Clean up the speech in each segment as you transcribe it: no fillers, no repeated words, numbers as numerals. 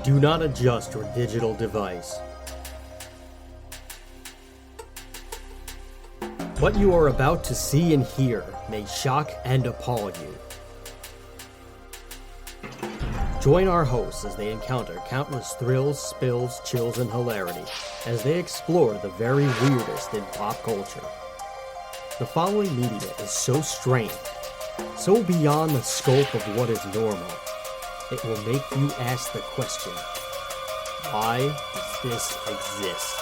Do not adjust your digital device. What you are about to see and hear may shock and appall you. Join our hosts as they encounter countless thrills, spills, chills, and hilarity as they explore the very weirdest in pop culture. The following media is so strange, so beyond the scope of what is normal, it will make you ask the question, why does this exist?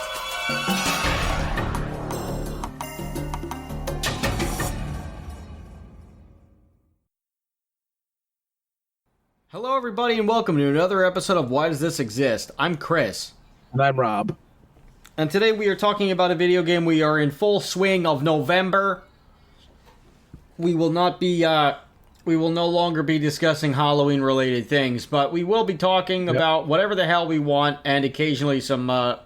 Hello everybody and welcome to another episode of Why Does This Exist? I'm Chris. And I'm Rob. And today we are talking about a video game. We are in full swing of November. We will no longer be discussing Halloween related things, but we will be talking about whatever the hell we want and occasionally some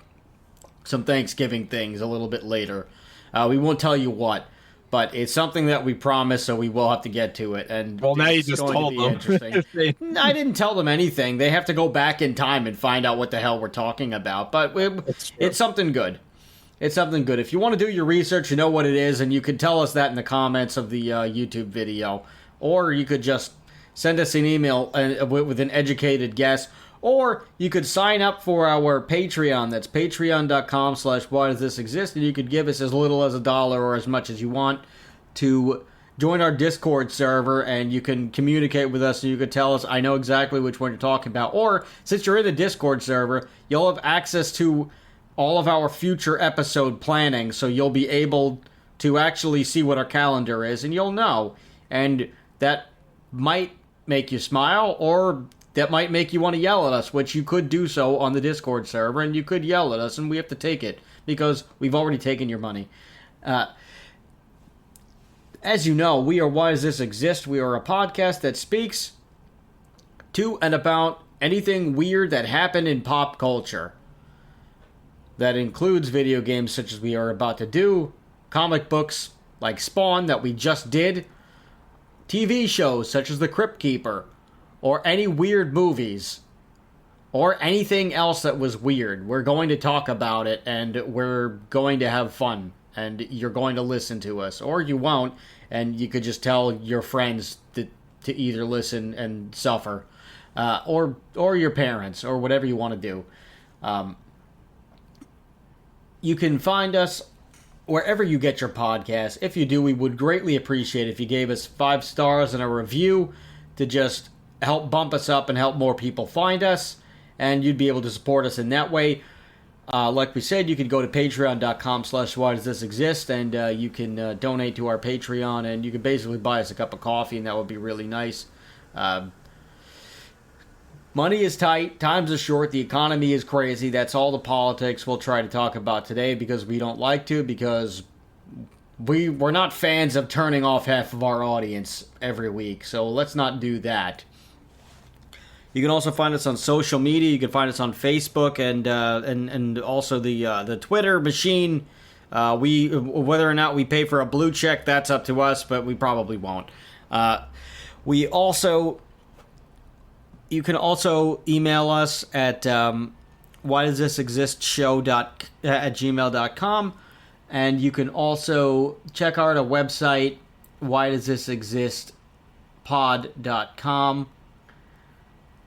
Thanksgiving things a little bit later. We won't tell you what, but it's something that we promise, so we will have to get to it. And well, now you just told them. Interesting. I didn't tell them anything. They have to go back in time and find out what the hell we're talking about. But it's something good. It's something good. If you want to do your research, you know what it is, and you can tell us that in the comments of the YouTube video. Or you could just send us an email with an educated guess. Or you could sign up for our Patreon. That's patreon.com/whydoesthisexist. And you could give us as little as $1 or as much as you want to join our Discord server. And you can communicate with us and you could tell us, I know exactly which one you're talking about. Or since you're in the Discord server, you'll have access to all of our future episode planning. So you'll be able to actually see what our calendar is. And you'll know. And that might make you smile, or that might make you want to yell at us, which you could do so on the Discord server, and you could yell at us, and we have to take it, because we've already taken your money. As you know, we are Why Does This Exist? We are a podcast that speaks to and about anything weird that happened in pop culture. That includes video games such as we are about to do, comic books like Spawn that we just did, TV shows such as The Crypt Keeper, or any weird movies, or anything else that was weird. We're going to talk about it, and we're going to have fun, and you're going to listen to us, or you won't, and you could just tell your friends to either listen and suffer, or your parents, or whatever you want to do. You can find us wherever you get your podcasts. If you do, we would greatly appreciate it if you gave us 5 stars and a review to just help bump us up and help more people find us, and you'd be able to support us in that way. Like we said, you can go to patreon.com/whydoesthisexist, and you can donate to our Patreon, and you can basically buy us a cup of coffee, and that would be really nice. Money is tight, times are short, the economy is crazy. That's all the politics we'll try to talk about today, because we don't like to, because we're not fans of turning off half of our audience every week, so let's not do that. You can also find us on social media. You can find us on Facebook and also the Twitter machine. Whether or not we pay for a blue check, that's up to us, but we probably won't. You can also email us at whydoesthisexistshow@gmail.com, and you can also check out our website, whydoesthisexistpod.com,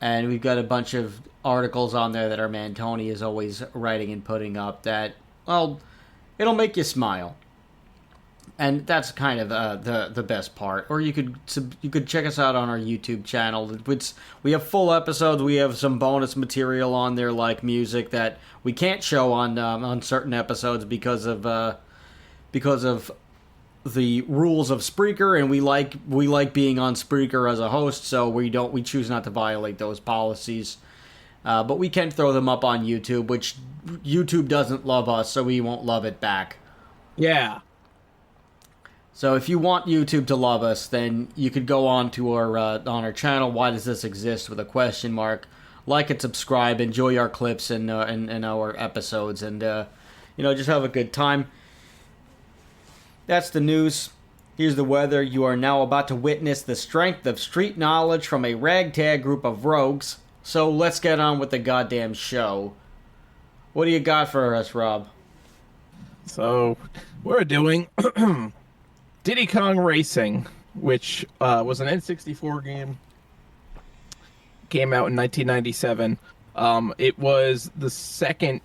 and we've got a bunch of articles on there that our man Tony is always writing and putting up that, well, it'll make you smile. And that's kind of the best part. Or you could check us out on our YouTube channel. We have full episodes. We have some bonus material on there, like music that we can't show on certain episodes because of the rules of Spreaker, and we like being on Spreaker as a host, so we choose not to violate those policies. But we can throw them up on YouTube, which YouTube doesn't love us, so we won't love it back. Yeah. So if you want YouTube to love us, then you could go on to our channel, Why Does This Exist, with a question mark. Like and subscribe, enjoy our clips and our episodes, and just have a good time. That's the news. Here's the weather. You are now about to witness the strength of street knowledge from a ragtag group of rogues So let's get on with the goddamn show. What do you got for us, Rob? So we're doing Diddy Kong Racing, which was an N64 game. Came out in 1997. It was the second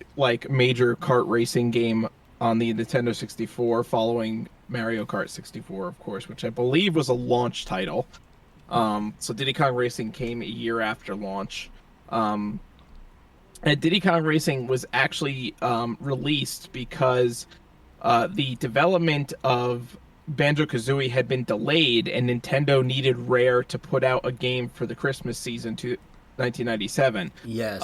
major kart racing game on the Nintendo 64, following Mario Kart 64, of course, which I believe was a launch title. So Diddy Kong Racing came a year after launch. And Diddy Kong Racing was actually released because the development of Banjo-Kazooie had been delayed, and Nintendo needed Rare to put out a game for the Christmas season to 1997. Yes.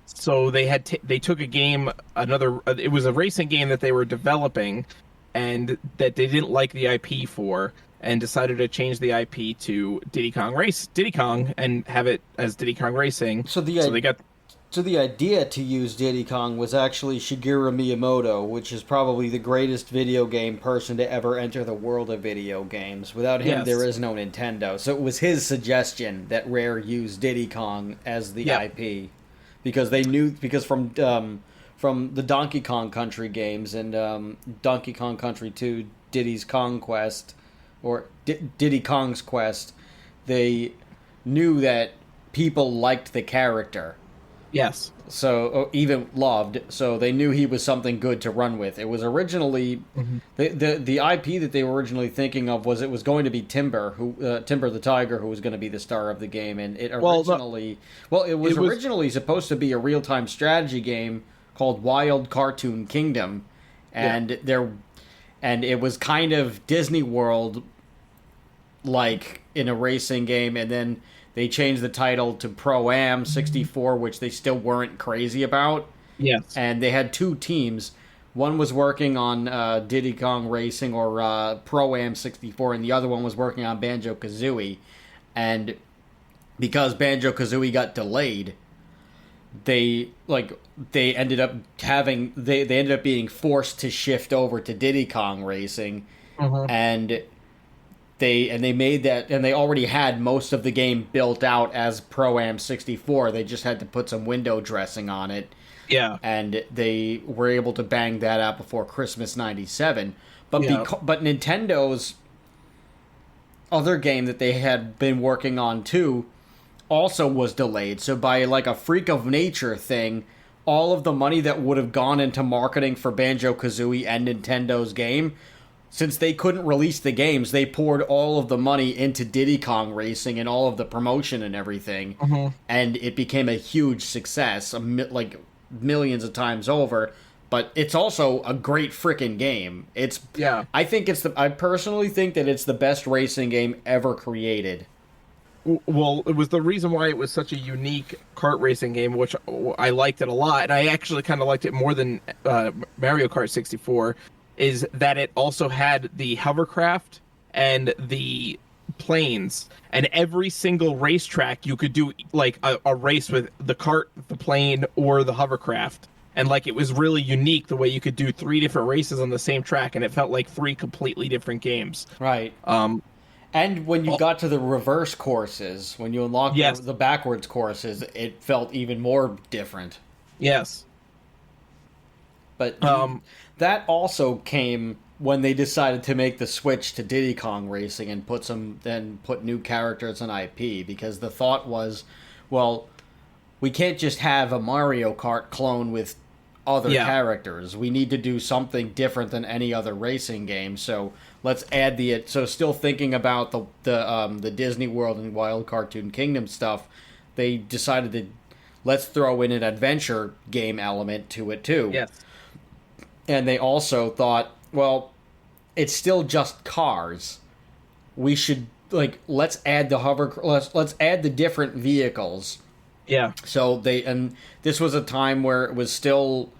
So they took a game, it was a racing game that they were developing, and that they didn't like the IP for, and decided to change the IP to Diddy Kong, and have it as Diddy Kong Racing. So the idea to use Diddy Kong was actually Shigeru Miyamoto, which is probably the greatest video game person to ever enter the world of video games. Without him, Yes. there is no Nintendo. So it was his suggestion that Rare use Diddy Kong as the IP, because they knew from the Donkey Kong Country games and Donkey Kong Country 2, Diddy's Kong Quest, or Diddy Kong's Quest, they knew that people liked the character. Yes. So even loved. So they knew he was something good to run with. It was originally the IP that they were originally thinking of was it was going to be Timber the Tiger, who was going to be the star of the game, and it originally it was originally supposed to be a real time strategy game called Wild Cartoon Kingdom, and it was kind of Disney World like in a racing game, and then they changed the title to Pro-Am 64, which they still weren't crazy about. Yes. And they had two teams. One was working on Diddy Kong Racing or Pro-Am 64, and the other one was working on Banjo-Kazooie. And because Banjo-Kazooie got delayed, they ended up being forced to shift over to Diddy Kong Racing, and they made that, and they already had most of the game built out as Pro-Am 64. They just had to put some window dressing on it. Yeah. And they were able to bang that out before Christmas 97. But Nintendo's other game that they had been working on too also was delayed. So by like a freak of nature thing, all of the money that would have gone into marketing for Banjo-Kazooie and Nintendo's game, since they couldn't release the games, they poured all of the money into Diddy Kong Racing and all of the promotion and everything, and it became a huge success, like millions of times over. But it's also a great freaking game. I personally think that it's the best racing game ever created. Well, it was the reason why it was such a unique kart racing game, which I liked it a lot, and I actually kind of liked it more than Mario Kart 64. Is that it also had the hovercraft and the planes, and every single racetrack you could do like a race with the cart, the plane, or the hovercraft, and like it was really unique the way you could do 3 different races on the same track, and it felt like 3 completely different games. Right. And when you got to the reverse courses, when you unlocked the backwards courses, it felt even more different. Yes. But that also came when they decided to make the switch to Diddy Kong Racing and put new characters and IP, because the thought was, well, we can't just have a Mario Kart clone with other characters. We need to do something different than any other racing game. So let's add still thinking about the Disney World and Wild Cartoon Kingdom stuff, they decided to let's throw in an adventure game element to it too. Yes. And they also thought, well, it's still just cars. We should let's add let's add the different vehicles. Yeah. So this was a time where it was still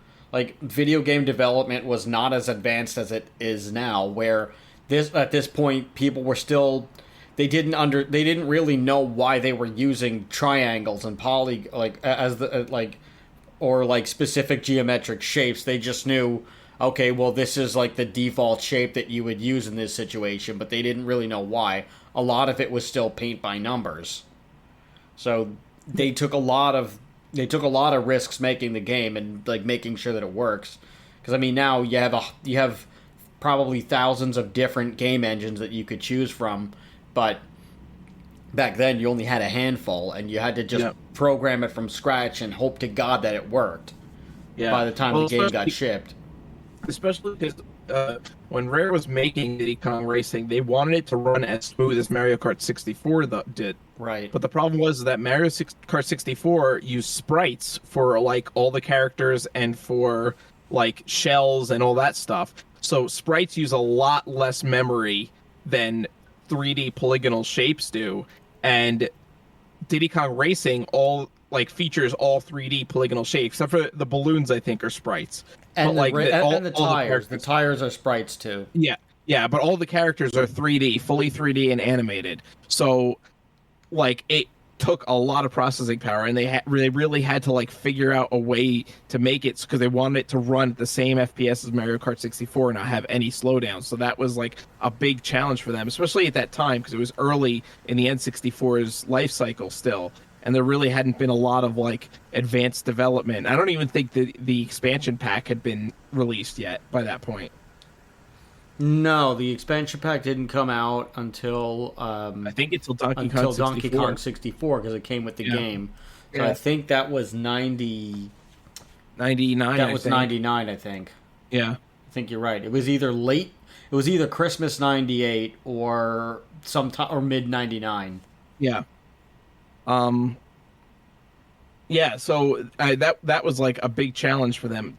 video game development was not as advanced as it is now, where at this point people were still they didn't really know why they were using triangles and specific geometric shapes. They just knew, okay, well, this is like the default shape that you would use in this situation, but they didn't really know why. A lot of it was still paint by numbers. So they took a lot of risks making the game and like making sure that it works. Because I mean, now you have probably thousands of different game engines that you could choose from, but back then you only had a handful, and you had to just program it from scratch and hope to God that it worked. Yeah. By the time the game got shipped, especially because when Rare was making Diddy Kong Racing, they wanted it to run as smooth as Mario Kart 64 did. Right. But the problem was that Mario Kart 64 used sprites for like all the characters and for like shells and all that stuff. So sprites use a lot less memory than 3D polygonal shapes do, and Diddy Kong Racing features all 3D polygonal shapes, except for the balloons. I think are sprites, and the tires. The tires are sprites too. Yeah, but all the characters are 3D, fully 3D and animated. So, like, it took a lot of processing power, and they really had to like figure out a way to make it because they wanted it to run at the same FPS as Mario Kart 64 and not have any slowdowns. So that was like a big challenge for them, especially at that time because it was early in the N64's life cycle still, and there really hadn't been a lot of like advanced development. I don't even think the expansion pack had been released yet by that point. No, the expansion pack didn't come out until I think until Donkey Kong 64 because it came with the game. So I think that was 99. That was 99, I think. Yeah, I think you're right. It was either late. It was either Christmas 98 or sometime or mid 99. Yeah. Yeah, so that was like a big challenge for them,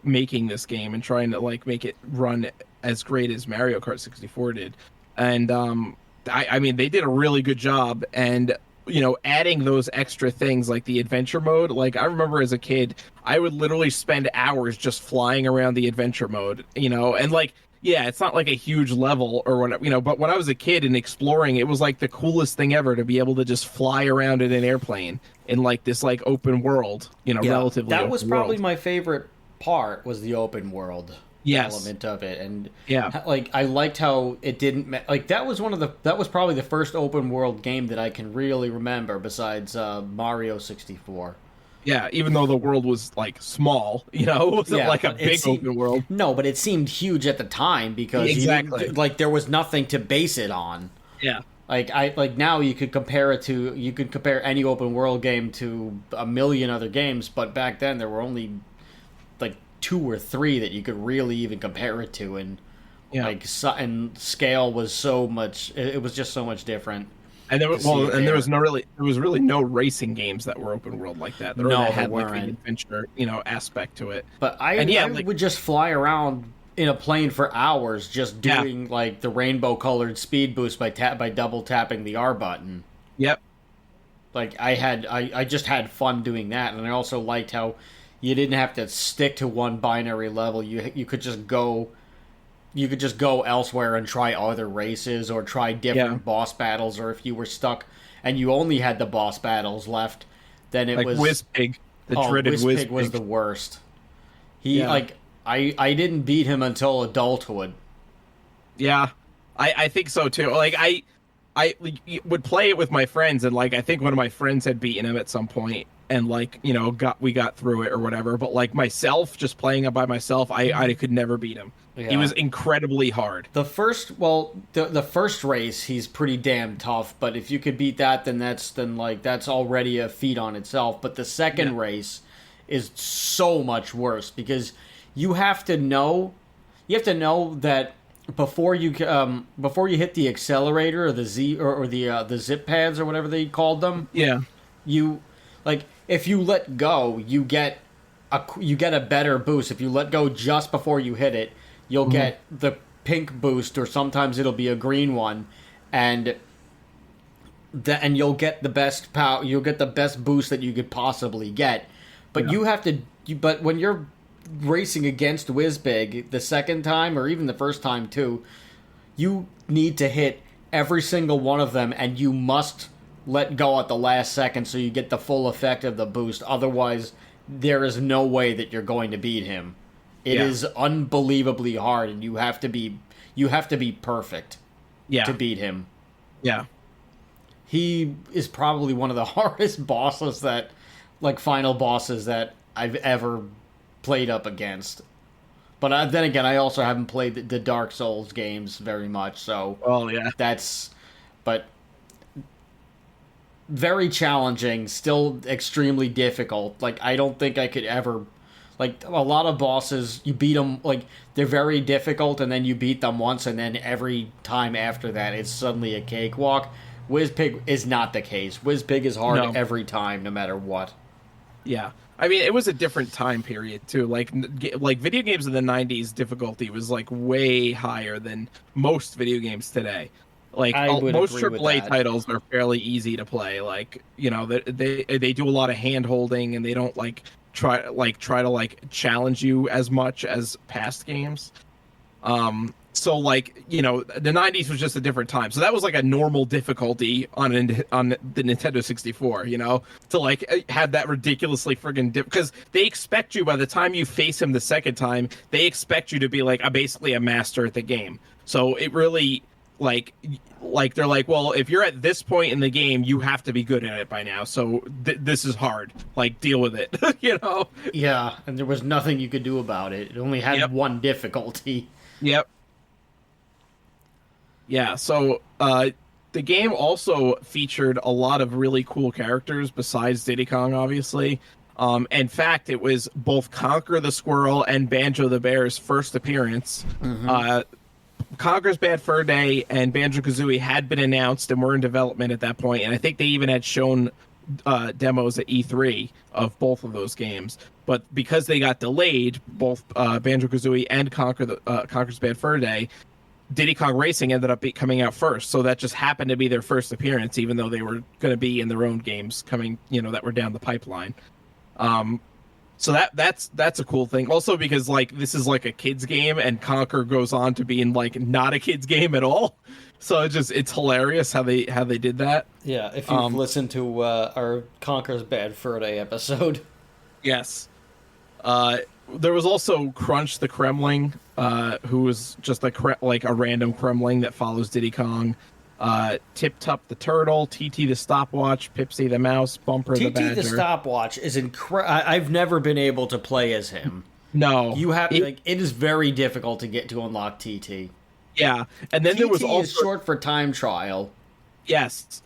making this game and trying to like make it run as great as Mario Kart 64 did. And I mean, they did a really good job. And adding those extra things like the adventure mode, like I remember as a kid, I would literally spend hours just flying around the adventure mode, and like. Yeah, it's not like a huge level or whatever, but when I was a kid and exploring, it was like the coolest thing ever to be able to just fly around in an airplane in like this like open world, relatively. That was open probably world. My favorite part was the open world element of it, and like I liked how it didn't like that was probably the first open world game that I can really remember besides Mario 64. Yeah, even though the world was like small, it wasn't like a big open world. No, but it seemed huge at the time because there was nothing to base it on. Yeah. Like now you could compare any open world game to a million other games, but back then there were only like 2 or 3 that you could really even compare it to, and and scale was so much. It was just so much different. And there was really no racing games that were open world like that. That had like an adventure, aspect to it. But I would just fly around in a plane for hours, just doing like the rainbow colored speed boost by double tapping the R button. Yep. Like I just had fun doing that, and I also liked how you didn't have to stick to one binary level. You could just go. You could just go elsewhere and try other races or try different boss battles, or if you were stuck and you only had the boss battles left, then it was... Wizpig, the dreaded Wizpig was the worst. I didn't beat him until adulthood. Yeah, I think so too. Like, I would play it with my friends, and like I think one of my friends had beaten him at some point, and like we got through it or whatever. But like myself, just playing it by myself, I could never beat him. Yeah. He was incredibly hard. The first race, he's pretty damn tough. But if you could beat that, then that's already a feat on itself. But the second race is so much worse because you have to know that before you hit the accelerator or the Z or the zip pads or whatever they called them. Yeah. You like if you let go, you get a better boost. If you let go just before you hit it, you'll get the pink boost, or sometimes it'll be a green one, and you'll get the best power. You'll get the best boost that you could possibly get. But you have to. But when you're racing against Wizpig the second time, or even the first time too, you need to hit every single one of them, and you must let go at the last second so you get the full effect of the boost. Otherwise, there is no way that you're going to beat him. It is unbelievably hard, and you have to be perfect to beat him. Yeah. he is probably one of the hardest bosses that, like, final bosses that I've ever played up against. But then again, I also haven't played the Dark Souls games very much, so Oh yeah. but very challenging, still extremely difficult. Like, I don't think I could ever, like, a lot of bosses, you beat them, like, they're very difficult, and then you beat them once, and then every time after that, it's suddenly a cakewalk. Wizpig is not the case. Wizpig is hard No. every time, no matter what. Yeah. I mean, it was a different time period too. Like video games in the '90s, difficulty was like way higher than most video games today. Like I would most agree with AAA that. titles are fairly easy to play. Like they do a lot of hand holding and they don't try to challenge you as much as past games. So the '90s was just a different time. So that was like a normal difficulty on the Nintendo 64. To have that ridiculously friggin' because they expect you by the time you face him the second time, they expect you to be basically a master at the game. So it really they're like, well, if you're at this point in the game, you have to be good at it by now. So this is hard. Deal with it. Yeah, and there was nothing you could do about it. It only had Yep. one difficulty. Yep. Yeah, so the game also featured a lot of really cool characters besides Diddy Kong, obviously. In fact, it was both Conker the Squirrel and Banjo the Bear's first appearance. Conker's Bad Fur Day and Banjo-Kazooie had been announced and were in development at that point, and I think they even had shown demos at E3 of both of those games. But because they got delayed, both Banjo-Kazooie and Conker's Bad Fur Day, Diddy Kong Racing ended up coming out first, so that just happened to be their first appearance, even though they were going to be in their own games coming, that were down the pipeline. So that's a cool thing. Also, because this is a kids game, and Conker goes on to being not a kids game at all. So it's hilarious how they did that. Yeah, if you've listened to our Conker's Bad Fur Day episode. Yes. There was also Crunch the Kremling, who was just a random Kremling that follows Diddy Kong. Tip Top the Turtle, TT the Stopwatch, Pipsy the Mouse, Bumper the Badger. TT the Stopwatch is incredible. I've never been able to play as him. No. You have it is very difficult to get to unlock TT. Yeah, and then there was also is short for time trial. Yes.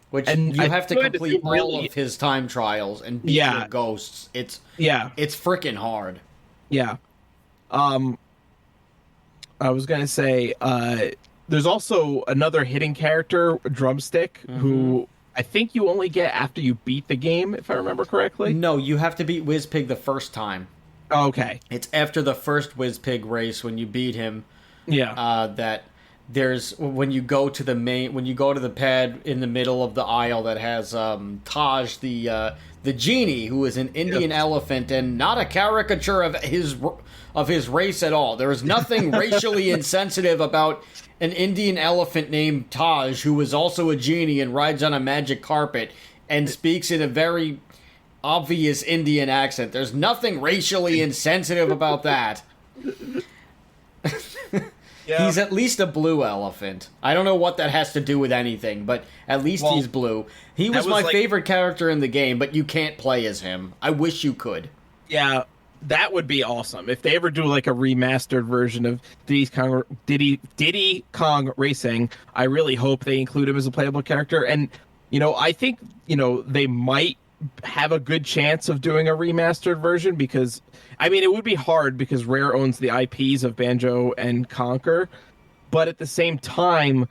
Which And you I have to could complete all really- of his time trials and beat Yeah. your ghosts. It's Yeah. freaking hard. Yeah. I was going to say, there's also another hidden character, Drumstick, who I think you only get after you beat the game, if I remember correctly. No, you have to beat Wizpig the first time. Okay. It's after the first Wizpig race when you beat him. Yeah. That there's when you go to the pad in the middle of the aisle that has Taj the genie, who is an Indian elephant and not a caricature of his race at all. There is nothing racially insensitive about an Indian elephant named Taj, who is also a genie and rides on a magic carpet and speaks in a very obvious Indian accent. There's nothing racially insensitive about that. Yeah. He's at least a blue elephant. I don't know what that has to do with anything, but at least he's blue. He was my favorite character in the game, but you can't play as him. I wish you could. Yeah, that would be awesome. If they ever do a remastered version of Diddy Kong Racing, I really hope they include him as a playable character. And, I think, they might have a good chance of doing a remastered version because, it would be hard because Rare owns the IPs of Banjo and Conker, but at the same time,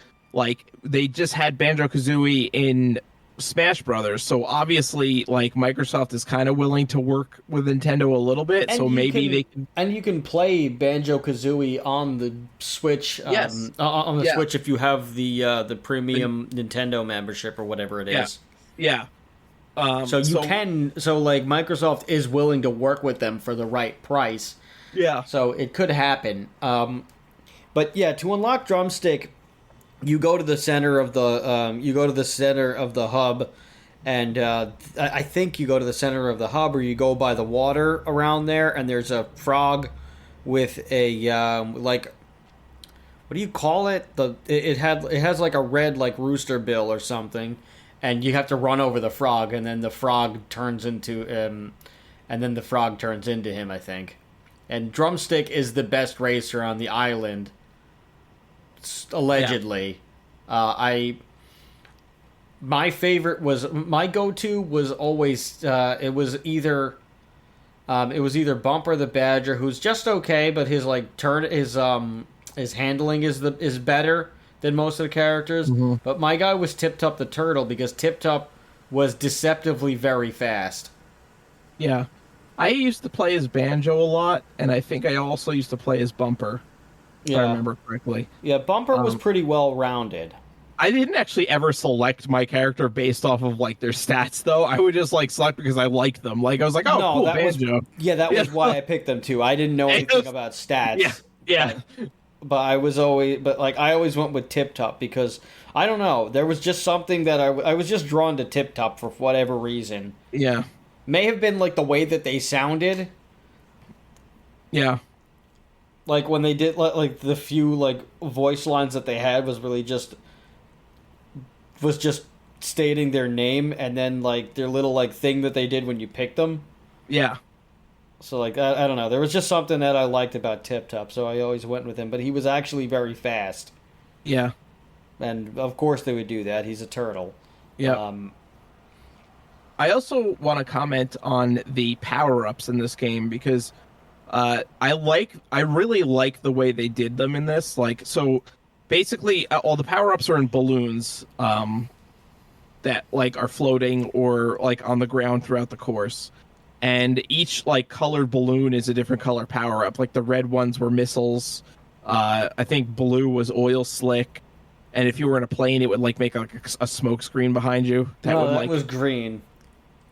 they just had Banjo-Kazooie in Smash Brothers, so obviously, Microsoft is kind of willing to work with Nintendo a little bit, so maybe they can... And you can play Banjo-Kazooie on the Switch, Yes. on the Switch if you have the premium Nintendo membership or whatever it is. Yeah. Microsoft is willing to work with them for the right price. Yeah. So it could happen. But yeah, to unlock Drumstick, you go to the center of the hub, and I think you go to the center of the hub, or you go by the water around there, and there's a frog with a what do you call it? It has a red rooster bill or something. and you have to run over the frog, and then the frog turns into him, I think. And Drumstick is the best racer on the island, allegedly. Yeah. My go-to was always it was either Bumper the Badger, who's just okay, but his his handling is better than most of the characters. Mm-hmm. But my guy was Tip Top the Turtle, because Tip Top was deceptively very fast. Yeah. I used to play as Banjo a lot, and I think I also used to play as Bumper, if I remember correctly. Yeah, Bumper was pretty well-rounded. I didn't actually ever select my character based off of, like, their stats, though. I would just, like, select because I liked them. Like, I was like, oh, no, cool, Banjo. That was why I picked them, too. I didn't know anything about stats. Yeah. But I always went with Tip Top, because, I don't know, there was just something that I was just drawn to Tip Top for whatever reason. Yeah. May have been, like, the way that they sounded. Yeah. Like, when they did, like, the few, like, voice lines that they had was really just stating their name, and then, like, their little, like, thing that they did when you picked them. Yeah. So, like, I don't know. There was just something that I liked about Tip Top, so I always went with him. But he was actually very fast. Yeah. And, of course, they would do that. He's a turtle. Yeah. I also want to comment on the power-ups in this game, because I really like the way they did them in this. Like, so basically all the power-ups are in balloons that, like, are floating or, like, on the ground throughout the course. And each, like, colored balloon is a different color power-up. Like, the red ones were missiles. I think blue was oil slick. And if you were in a plane, it would, like, make, like, a smoke screen behind you. That was green.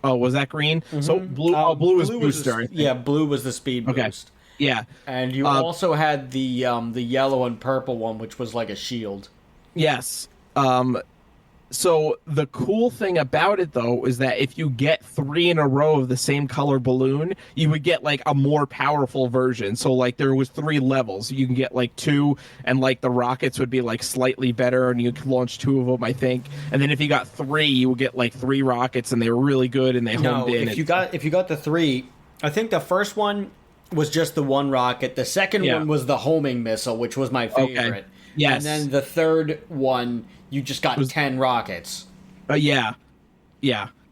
Oh, was that green? Mm-hmm. So blue was booster. Blue was the speed boost. Yeah. And you also had the yellow and purple one, which was like a shield. Yes. So the cool thing about it, though, is that if you get 3 in a row of the same color balloon, you would get, like, a more powerful version. So, like, there was 3 levels. You can get, like, 2, and, like, the rockets would be, like, slightly better, and you could launch 2 of them, I think. And then if you got 3, you would get, like, 3 rockets, and they were really good, and they homed in. If you got the 3, I think the first one was just the 1 rocket. The second one was the homing missile, which was my favorite. Okay. Yes. And then the third one, you just got 10 rockets. Yeah.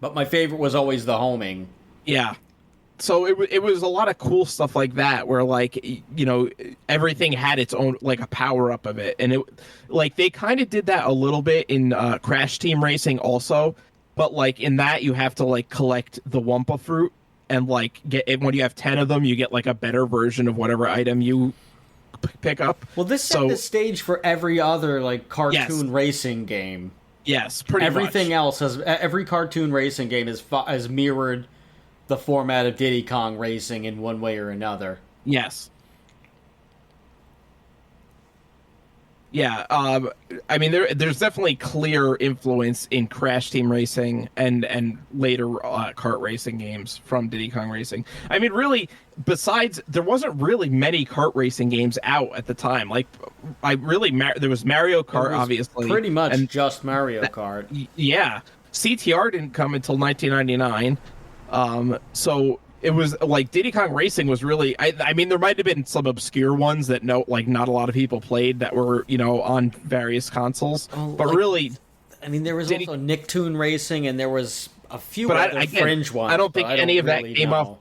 But my favorite was always the homing. Yeah. So it was a lot of cool stuff like that, where, like, you know, everything had its own, like, a power up of it, and it, like, they kind of did that a little bit in Crash Team Racing also, but, like, in that you have to, like, collect the Wumpa fruit, and, like, get it when you have 10 of them, you get, like, a better version of whatever item you pick up. Well, this set the stage for every other, like, cartoon racing game. Yes, pretty Everything else has, every cartoon racing game has mirrored the format of Diddy Kong Racing in one way or another. Yes. Yeah, I mean, there's definitely clear influence in Crash Team Racing and later kart racing games from Diddy Kong Racing. I mean, really, besides, there wasn't really many kart racing games out at the time. Like, there was Mario Kart, obviously. Pretty much just Mario Kart. Yeah. CTR didn't come until 1999. So it was like Diddy Kong Racing was really, I mean, there might have been some obscure ones that not a lot of people played that were, you know, on various consoles, but like, really, I mean, there was also Nicktoon Racing, and there was a few other fringe ones. I don't think any of that came off.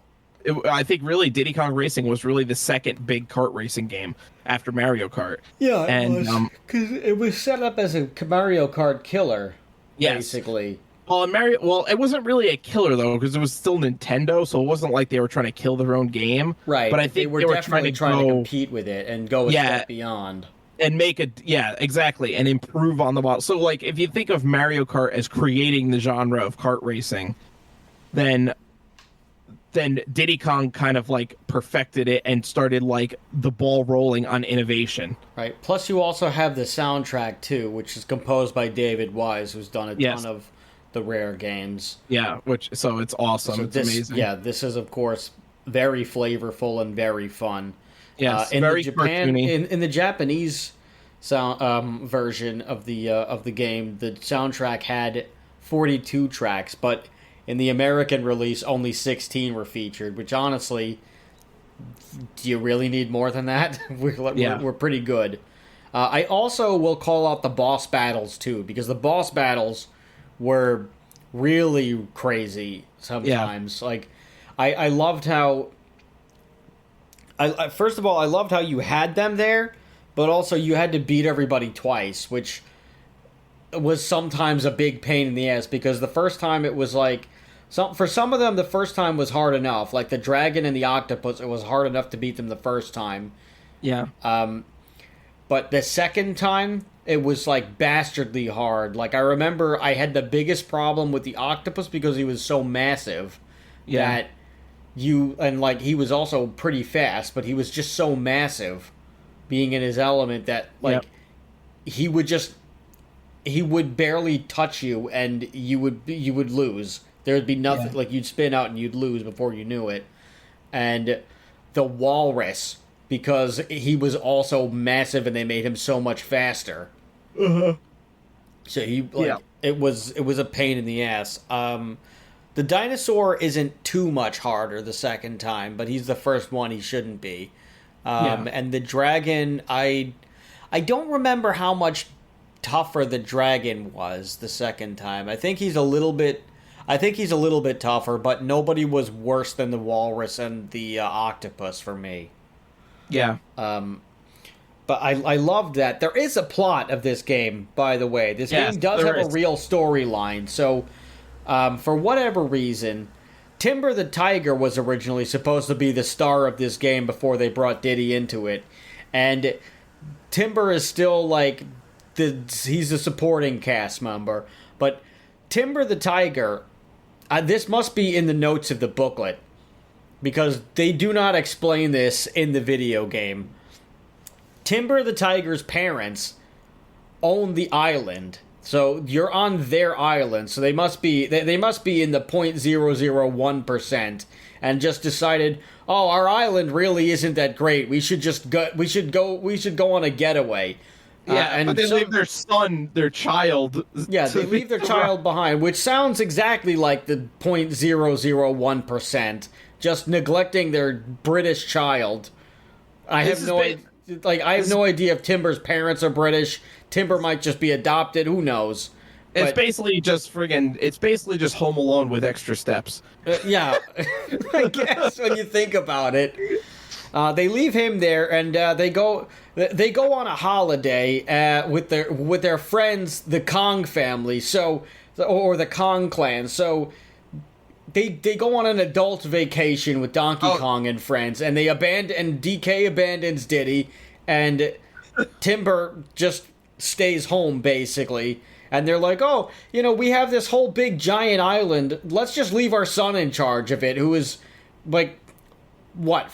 I think really Diddy Kong Racing was really the second big kart racing game after Mario Kart. Yeah, because it was set up as a Mario Kart killer, basically. Well, it wasn't really a killer, though, because it was still Nintendo, so it wasn't like they were trying to kill their own game. Right, but I think they were definitely trying to compete with it and go a step beyond. And make it, exactly, and improve on the model. So, like, if you think of Mario Kart as creating the genre of kart racing, then Diddy Kong kind of, like, perfected it and started, like, the ball rolling on innovation. Right, plus you also have the soundtrack, too, which is composed by David Wise, who's done a ton of the Rare games. Yeah, so it's awesome. It's amazing. Yeah, this is, of course, very flavorful and very fun. Yes, very cartoony. In the Japanese sound version of the game, the soundtrack had 42 tracks, but in the American release, only 16 were featured, which honestly, do you really need more than that? We're pretty good. I also will call out the boss battles, too, because the boss battles were really crazy sometimes. Yeah. Like, I loved how... first of all, I loved how you had them there, but also you had to beat everybody twice, which was sometimes a big pain in the ass, because the first time it was like... for some of them, the first time was hard enough. Like the dragon and the octopus, it was hard enough to beat them the first time. Yeah. But the second time, it was like bastardly hard. Like I remember I had the biggest problem with the octopus because he was so massive that like he was also pretty fast, but he was just so massive being in his element that like he would barely touch you and you would lose. There would be nothing, like you'd spin out and you'd lose before you knew it. And the walrus, because he was also massive and they made him so much faster. Uh-huh. So it was a pain in the ass. The dinosaur isn't too much harder the second time, but he's the first one he shouldn't be. And the dragon, I don't remember how much tougher the dragon was the second time. I think he's a little bit tougher, but nobody was worse than the walrus and the octopus for me. Yeah. But I loved that. There is a plot of this game, by the way. This game does have a real storyline. So, for whatever reason, Timber the Tiger was originally supposed to be the star of this game before they brought Diddy into it. And Timber is still like... he's a supporting cast member. But Timber the Tiger... this must be in the notes of the booklet, because they do not explain this in the video game. Timber the Tiger's parents own the island, so you're on their island. So they must be in the 0.001%, and just decided, oh, our island really isn't that great. We should go on a getaway. Yeah, but they leave their child. Yeah, they leave their child behind, which sounds exactly like the 0.001%, just neglecting their British child. I have no idea if Timber's parents are British. Timber might just be adopted. Who knows? It's basically just Home Alone with extra steps. Yeah, I guess when you think about it. They leave him there, and they go on a holiday with their friends, the Kong family, or the Kong clan. So they go on an adult vacation with Donkey Kong and friends, and DK abandons Diddy, and Timber just stays home basically. And they're like, oh, we have this whole big giant island. Let's just leave our son in charge of it, who is like, what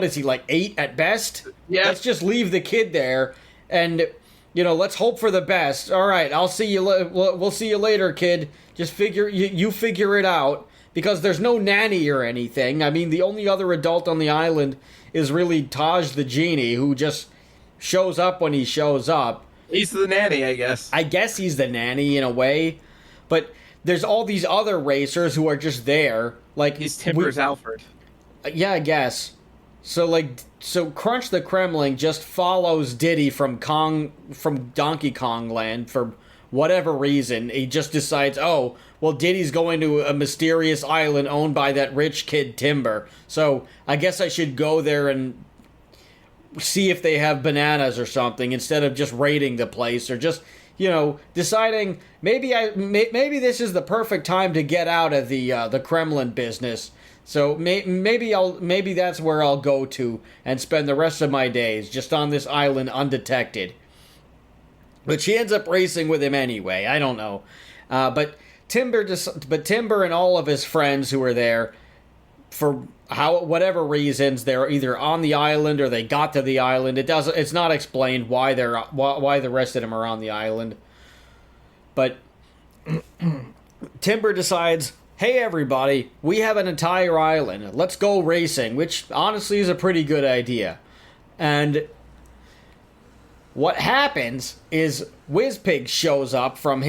is he, like 8 at best? Yeah. Let's just leave the kid there, and let's hope for the best. All right, I'll see you. We'll see you later, kid. Just you figure it out, because there's no nanny or anything. I mean, the only other adult on the island is really Taj the genie, who just shows up when he shows up. He's the nanny, I guess. I guess he's the nanny in a way, but there's all these other racers who are just there. Like he's Timber's Alfred. Yeah, I guess. So Crunch the Kremling just follows Diddy from Donkey Kong Land for whatever reason. He just decides, oh, well, Diddy's going to a mysterious island owned by that rich kid Timber, so I guess I should go there and see if they have bananas or something, instead of just raiding the place, or just deciding maybe this is the perfect time to get out of the Kremlin business. So maybe that's where I'll go to and spend the rest of my days, just on this island undetected. But she ends up racing with him anyway. I don't know, but Timber and all of his friends who are there, for whatever reasons, they're either on the island or they got to the island. It's not explained why the rest of them are on the island. But Timber decides, hey everybody, we have an entire island. Let's go racing, which honestly is a pretty good idea. And what happens is Wizpig shows up from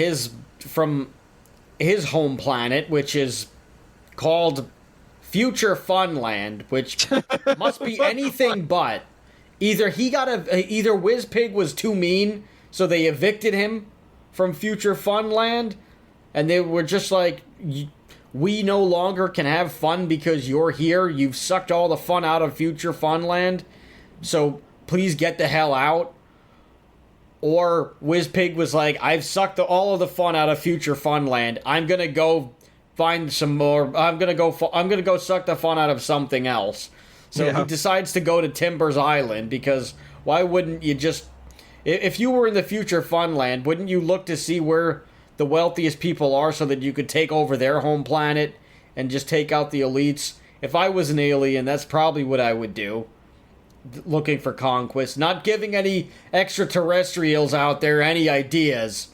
his home planet, which is called Future Funland, which must be anything but. Either WizPig was too mean, so they evicted him from Future Funland, and they were just like, we no longer can have fun because you're here. You've sucked all the fun out of Future Funland, so please get the hell out. Or WizPig was like, I've sucked all of the fun out of Future Funland. I'm gonna go find some more. I'm gonna go suck the fun out of something else. So he decides to go to Timbers Island, because why wouldn't you just, if you were in the Future Funland, wouldn't you look to see where the wealthiest people are so that you could take over their home planet and just take out the elites? If I was an alien, that's probably what I would do. Looking for conquest, not giving any extraterrestrials out there any ideas.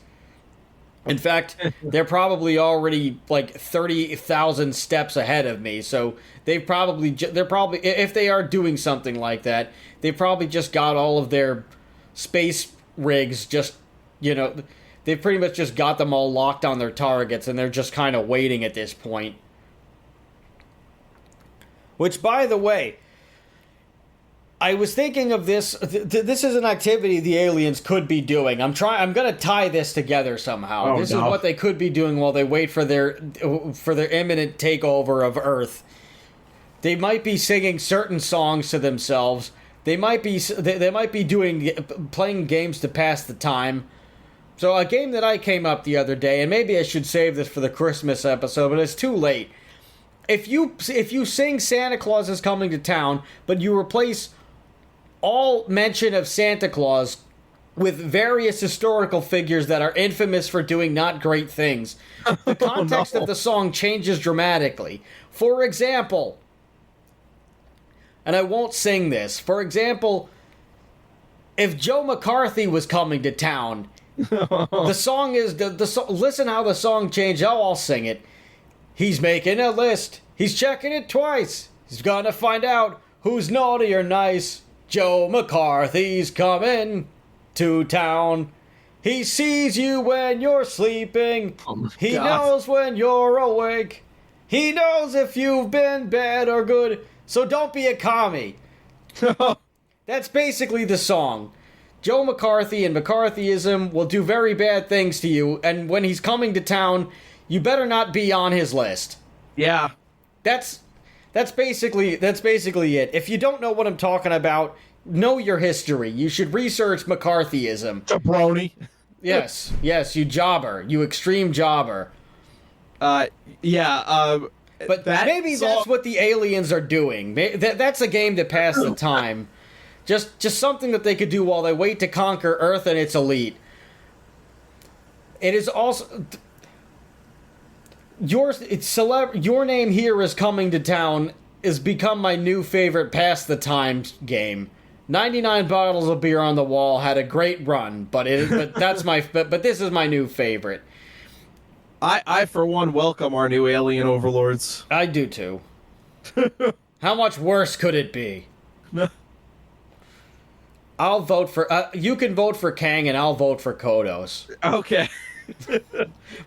In fact, they're probably already like 30,000 steps ahead of me. So they're probably, if they are doing something like that, they probably just got all of their space rigs they've pretty much just got them all locked on their targets, and they're just kind of waiting at this point. Which, by the way, I was thinking of this. This is an activity the aliens could be doing. I'm going to tie this together somehow. This is what they could be doing while they wait for their imminent takeover of Earth. They might be singing certain songs to themselves. They might be playing games to pass the time. So a game that I came up the other day, and maybe I should save this for the Christmas episode, but it's too late. If you sing Santa Claus is Coming to Town, but you replace all mention of Santa Claus with various historical figures that are infamous for doing not great things, the context of the song changes dramatically. For example, and I won't sing this, for example, if Joe McCarthy was coming to town, the song is, listen how the song changed. Oh, I'll sing it. He's making a list. He's checking it twice. He's gonna find out who's naughty or nice. Joe McCarthy's coming to town. He sees you when you're sleeping. He knows when you're awake. He knows if you've been bad or good. So don't be a commie. That's basically the song. Joe McCarthy and McCarthyism will do very bad things to you, and when he's coming to town, you better not be on his list. Yeah. That's basically it. If you don't know what I'm talking about, know your history. You should research McCarthyism. Jabroni. Yes, you jobber. You extreme jobber. Yeah. But maybe that's what the aliens are doing. That's a game to pass the time. Just something that they could do while they wait to conquer Earth and its elite. It is also... Your Name Here Is Coming to Town has become my new favorite pass the time game. 99 bottles of beer on the wall had a great run, but this is my new favorite. I for one welcome our new alien overlords. I do too. How much worse could it be? I'll vote for you can vote for Kang and I'll vote for Kodos. Okay.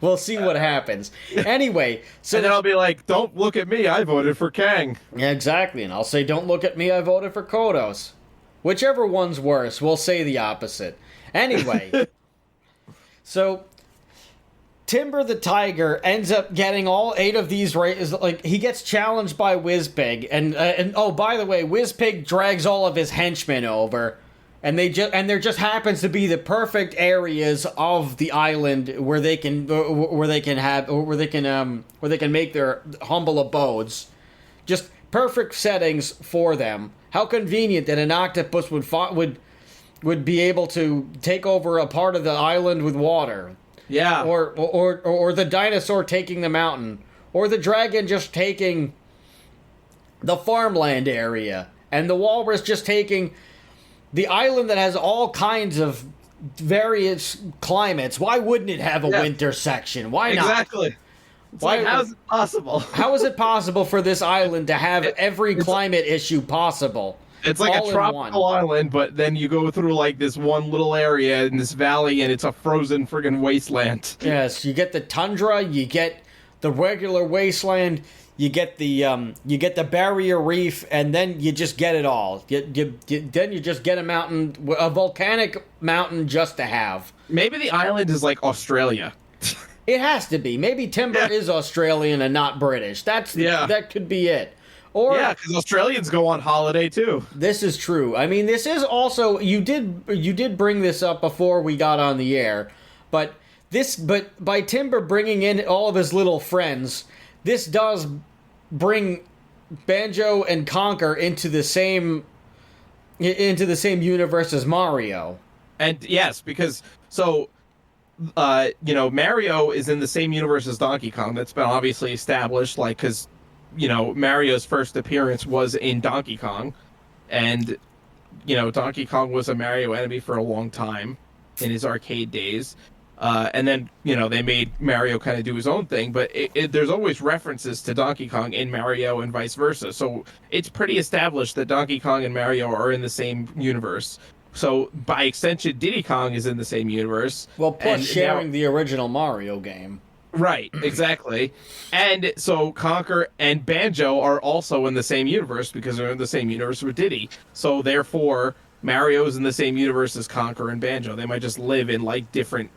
We'll see what happens. Anyway, so and then I'll be like, don't look at me, I voted for Kang. Yeah, exactly. And I'll say, don't look at me, I voted for Kodos. Whichever one's worse, we'll say the opposite. Anyway, so Timber the Tiger ends up getting all 8 of these races. Like, he gets challenged by WizPig, and oh, by the way, WizPig drags all of his henchmen over. And there just happens to be the perfect areas of the island where they can make their humble abodes. Just perfect settings for them. How convenient that an octopus would be able to take over a part of the island with water. Yeah. Or the dinosaur taking the mountain, or the dragon just taking the farmland area, and the walrus just taking the island that has all kinds of various climates. Why wouldn't it have a winter section? Why not? Exactly. How is it possible? How is it possible for this island to have every climate issue possible? It's like a all in tropical one. island, but then you go through like this one little area in this valley, and it's a frozen friggin' wasteland. Yes, you get the tundra, you get the regular wasteland, you get the barrier reef, and then you just get it all. Then you just get a volcanic mountain just to have. Maybe the island is like Australia. It has to be. Maybe Timber is Australian and not British. That could be it. Or Yeah, because Australians go on holiday too. this is true. I mean, this is also you did bring this up before we got on the air, but by Timber bringing in all of his little friends, this does bring Banjo and Conker into the same universe as Mario. And yes, because Mario is in the same universe as Donkey Kong. That's been obviously established, like, because, Mario's first appearance was in Donkey Kong. And, Donkey Kong was a Mario enemy for a long time in his arcade days. And then, they made Mario kind of do his own thing, but there's always references to Donkey Kong in Mario and vice versa. So it's pretty established that Donkey Kong and Mario are in the same universe. So by extension, Diddy Kong is in the same universe. Well, plus sharing the original Mario game. Right, exactly. And so Conker and Banjo are also in the same universe because they're in the same universe with Diddy. So therefore, Mario's in the same universe as Conker and Banjo. They might just live in like different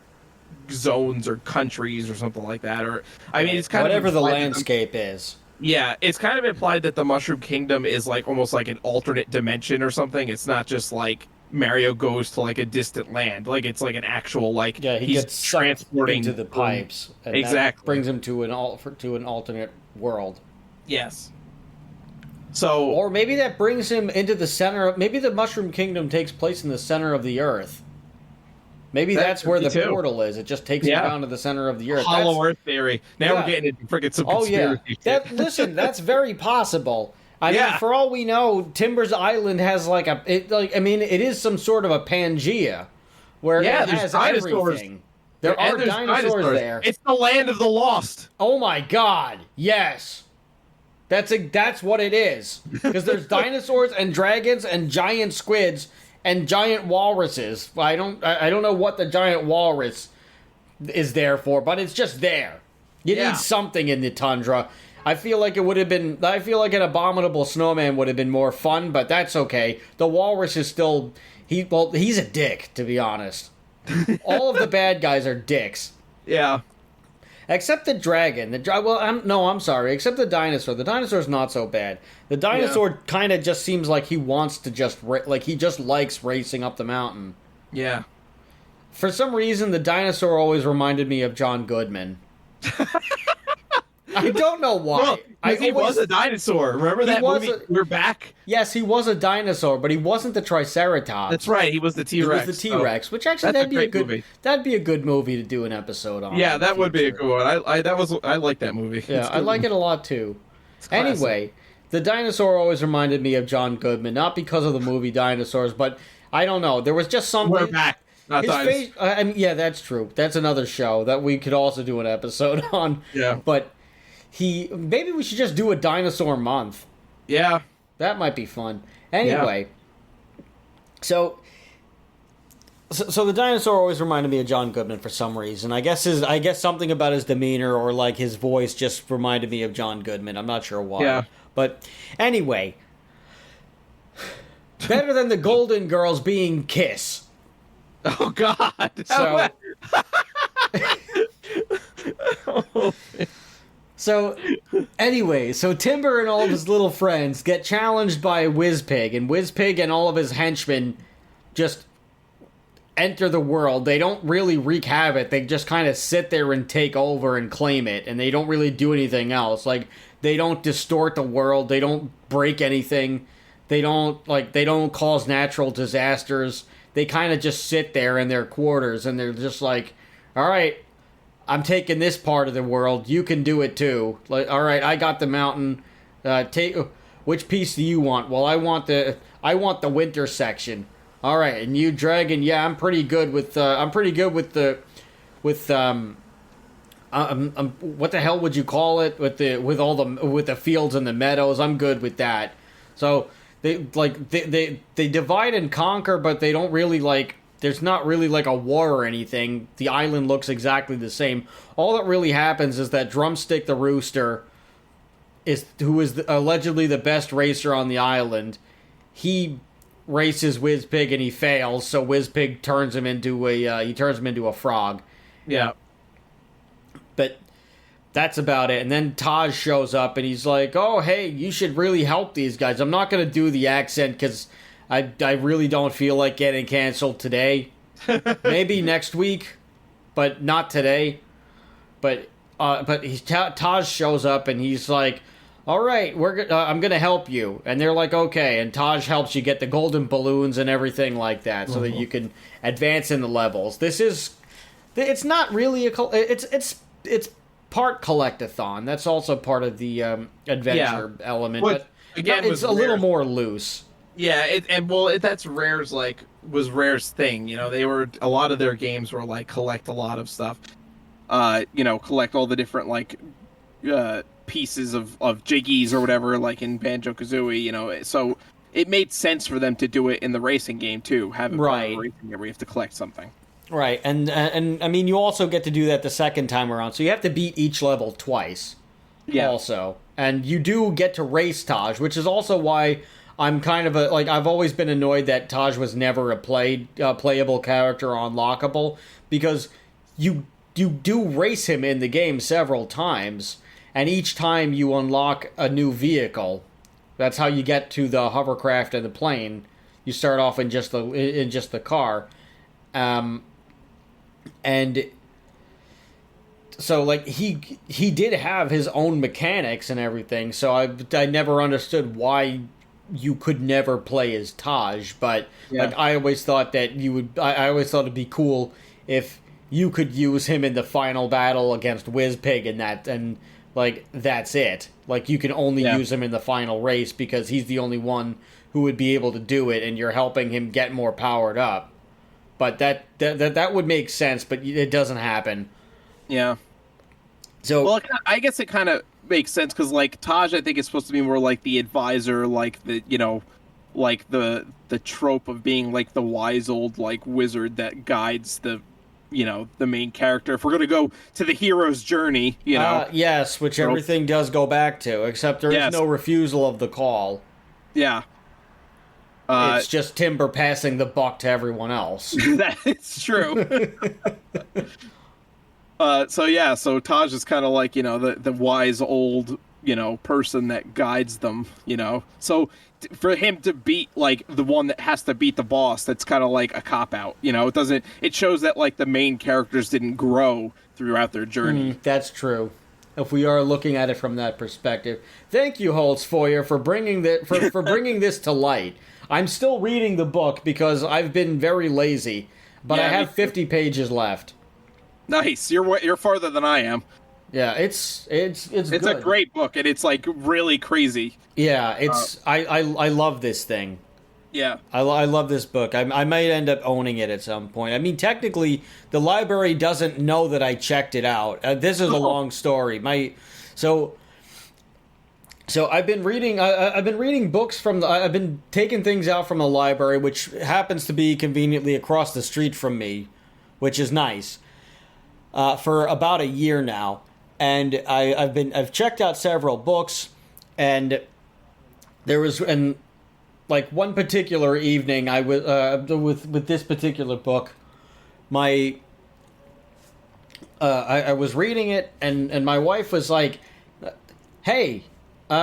zones or countries or something like that. Or I mean, it's kind whatever of the landscape is. Yeah, it's kind of implied that the Mushroom Kingdom is like almost like an alternate dimension or something. It's not just like Mario goes to like a distant land. Like it's like an actual like he he's gets transporting into the pipes. And exactly that brings him to an alternate world. Yes. So or maybe that brings him into the center of, maybe the Mushroom Kingdom takes place in the center of the earth. Maybe that's where the portal is. It just takes him down to the center of the earth. Hollow Earth theory. Now we're getting into freaking some conspiracy shit. Listen, that's very possible. I mean, for all we know, Timber's Island has it is some sort of a Pangea where it has dinosaurs. Everything. There are dinosaurs there. It's the land of the lost. Oh my God! Yes, that's what it is. Because there's dinosaurs and dragons and giant squids and giant walruses. I don't know what the giant walrus is there for, but it's just there. You need something in the tundra. I feel like an abominable snowman would have been more fun, but that's okay. The walrus is still he's a dick, to be honest. All of the bad guys are dicks. Yeah. Except the dragon. I'm sorry. Except the dinosaur. The dinosaur's not so bad. The dinosaur kind of just seems like he wants to he just likes racing up the mountain. Yeah. For some reason, the dinosaur always reminded me of John Goodman. I don't know why. Well, he was a dinosaur. Remember that movie? We're Back? Yes, he was a dinosaur, but he wasn't the Triceratops. That's right. He was the T-Rex. He was the T-Rex, which actually that'd be a good movie. That'd be a good movie to do an episode on. Yeah, that would be a good one. I like that movie. Yeah, I like it a lot too. Anyway, the dinosaur always reminded me of John Goodman, not because of the movie Dinosaurs, but I don't know. There was just something. We're Back. Not face, yeah, that's true. That's another show that we could also do an episode on. Yeah, but. Maybe we should just do a dinosaur month. Yeah. That might be fun. Anyway. So the dinosaur always reminded me of John Goodman for some reason. I guess something about his demeanor or like his voice just reminded me of John Goodman. I'm not sure why. Yeah. But anyway. Better than the Golden Girls being Kiss. Oh God. So, anyway, Timber and all of his little friends get challenged by Wizpig, and Wizpig and all of his henchmen just enter the world. They don't really wreak havoc. They just kind of sit there and take over and claim it, and they don't really do anything else. Like, they don't distort the world. They don't break anything. They don't cause natural disasters. They kind of just sit there in their quarters, and they're just like, all right, I'm taking this part of the world. You can do it too. Like, all right, I got the mountain. Which piece do you want? Well, I want the winter section. All right, and you dragon? Yeah, I'm pretty good with what the hell would you call it? With the fields and the meadows, I'm good with that. So they divide and conquer, but they don't really like. There's not really like a war or anything. The island looks exactly the same. All that really happens is that Drumstick the Rooster who is allegedly the best racer on the island. He races Wizpig and he fails, so Wizpig turns him into a frog. Yeah. But that's about it. And then Taj shows up and he's like, "Oh, hey, you should really help these guys." I'm not going to do the accent because I really don't feel like getting canceled today. Maybe next week, but not today. But Taj shows up and he's like, "All right, I'm gonna help you," and they're like, "Okay." And Taj helps you get the golden balloons and everything like that, so that you can advance in the levels. It's not really it's part collectathon. That's also part of the adventure element, but again, it's a little more loose. Yeah, that's Rare's was Rare's thing. You know, a lot of their games were like collect a lot of stuff. Collect all the different pieces of jiggies or whatever, like in Banjo-Kazooie. So it made sense for them to do it in the racing game too. Have it right racing where you have to collect something. Right, and I mean, you also get to do that the second time around, so you have to beat each level twice. Yeah. Also, and you do get to race Taj, which is also why I'm kind of I've always been annoyed that Taj was never a playable character or unlockable, because you do race him in the game several times, and each time you unlock a new vehicle. That's how you get to the hovercraft and the plane. You start off in just the car. And so he did have his own mechanics and everything, so I never understood why you could never play as Taj, but I always thought that I always thought it'd be cool if you could use him in the final battle against Wizpig and that's it. Like, you can only use him in the final race because he's the only one who would be able to do it, and you're helping him get more powered up. But that would make sense, but it doesn't happen. Yeah. So, well, I guess it kind of makes sense because Taj, I think, is supposed to be more like the advisor, the trope of being the wise old wizard that guides the main character. If we're gonna go to the hero's journey, yes, which everything does go back to, except there is no refusal of the call. Yeah. It's just Timber passing the buck to everyone else. That's true. So Taj is kind of the wise old, person that guides them, So for him to beat the one that has to beat the boss, that's kind of a cop out, it shows that the main characters didn't grow throughout their journey. That's true. If we are looking at it from that perspective. Thank you, Holtzfeuer, for bringing for bringing this to light. I'm still reading the book because I've been very lazy, but I have 50 pages left. Nice. You're farther than I am. Yeah, it's good. A great book, and it's really crazy. Yeah, I love this thing. Yeah, I love this book. I might end up owning it at some point. I mean, technically, the library doesn't know that I checked it out. This is a long story. So I've been reading. I've been reading books I've been taking things out from the library, which happens to be conveniently across the street from me, which is nice. For about a year now, and I've checked out several books, and there was one particular evening I was with this particular book, I was reading it, and my wife was like, "Hey,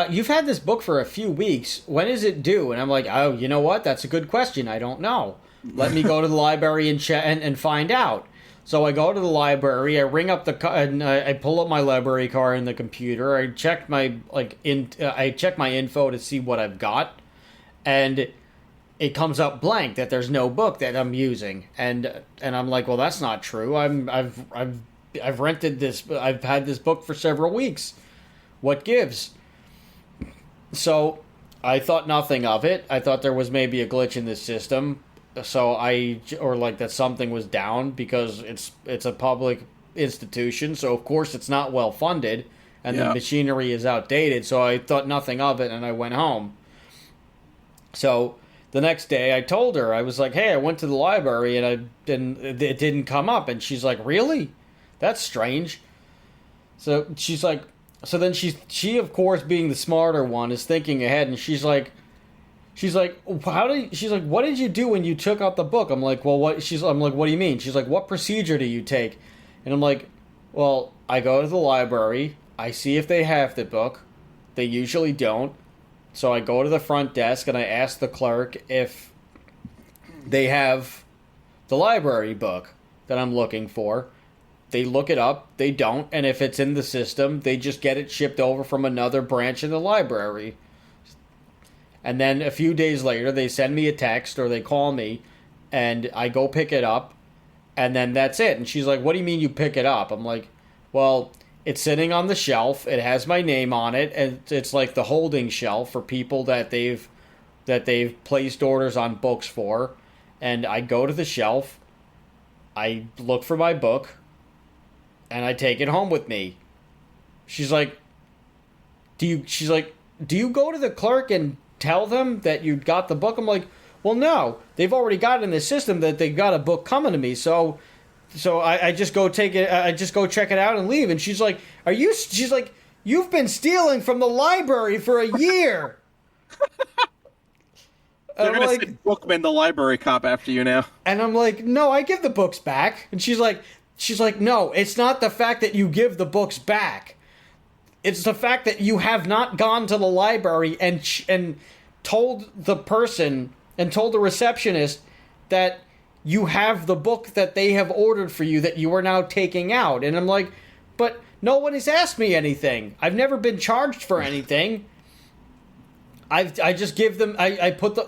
you've had this book for a few weeks. When is it due?" And I'm like, "Oh, you know what? That's a good question. I don't know. Let me go to the library and find out." So I go to the library. I ring up and I pull up my library card in the computer. I check my info to see what I've got, and it comes up blank that there's no book that I'm using. And I'm like, well, that's not true. I've rented this. I've had this book for several weeks. What gives? So I thought nothing of it. I thought there was maybe a glitch in the system. So that something was down because it's a public institution. So of course it's not well funded, and the machinery is outdated. So I thought nothing of it, and I went home. So the next day I told her, I was like, hey, I went to the library and it didn't come up. And she's like, really? That's strange. So she's like, so then she of course being the smarter one is thinking ahead, and she's like, she's like, what did you do when you took out the book? I'm like, well, I'm like, what do you mean? She's like, what procedure do you take? And I'm like, well, I go to the library, I see if they have the book. They usually don't. So I go to the front desk and I ask the clerk if they have the library book that I'm looking for. They look it up, they don't, and if it's in the system, they just get it shipped over from another branch in the library. And then a few days later, they send me a text or they call me, and I go pick it up, and then that's it. And she's like, what do you mean you pick it up? I'm like, well, it's sitting on the shelf, it has my name on it, and it's like the holding shelf for people that they've placed orders on books for. And I go to the shelf, I look for my book, and I take it home with me. She's like, do you go to the clerk and tell them that you got the book? I'm like, well, no. They've already got it in the system that they got a book coming to me. So I just go take it. I just go check it out and leave. And she's like, she's like, you've been stealing from the library for a year. They're going to send Bookman, the library cop, after you now. And I'm like, no, I give the books back. And she's like, no, it's not the fact that you give the books back. It's the fact that you have not gone to the library and told the person and told the receptionist that you have the book that they have ordered for you that you are now taking out. And I'm like, but no one has asked me anything. I've never been charged for anything. I just give them,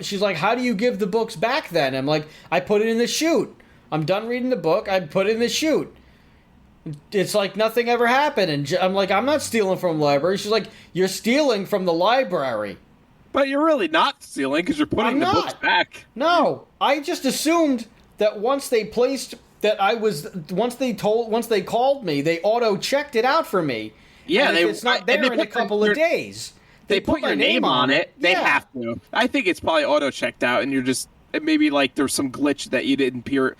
she's like, how do you give the books back then? I'm like, I put it in the chute. I'm done reading the book. I put it in the chute. It's like nothing ever happened. And I'm like, I'm not stealing from the library. She's like, you're stealing from the library. But you're really not stealing because you're putting the books back. No, I just assumed that once they called me, they auto-checked it out for me. Yeah, and it's not there in a couple of days. They put your name on it. They have to. I think it's probably auto-checked out, and you're just... Maybe like there's some glitch that it didn't appear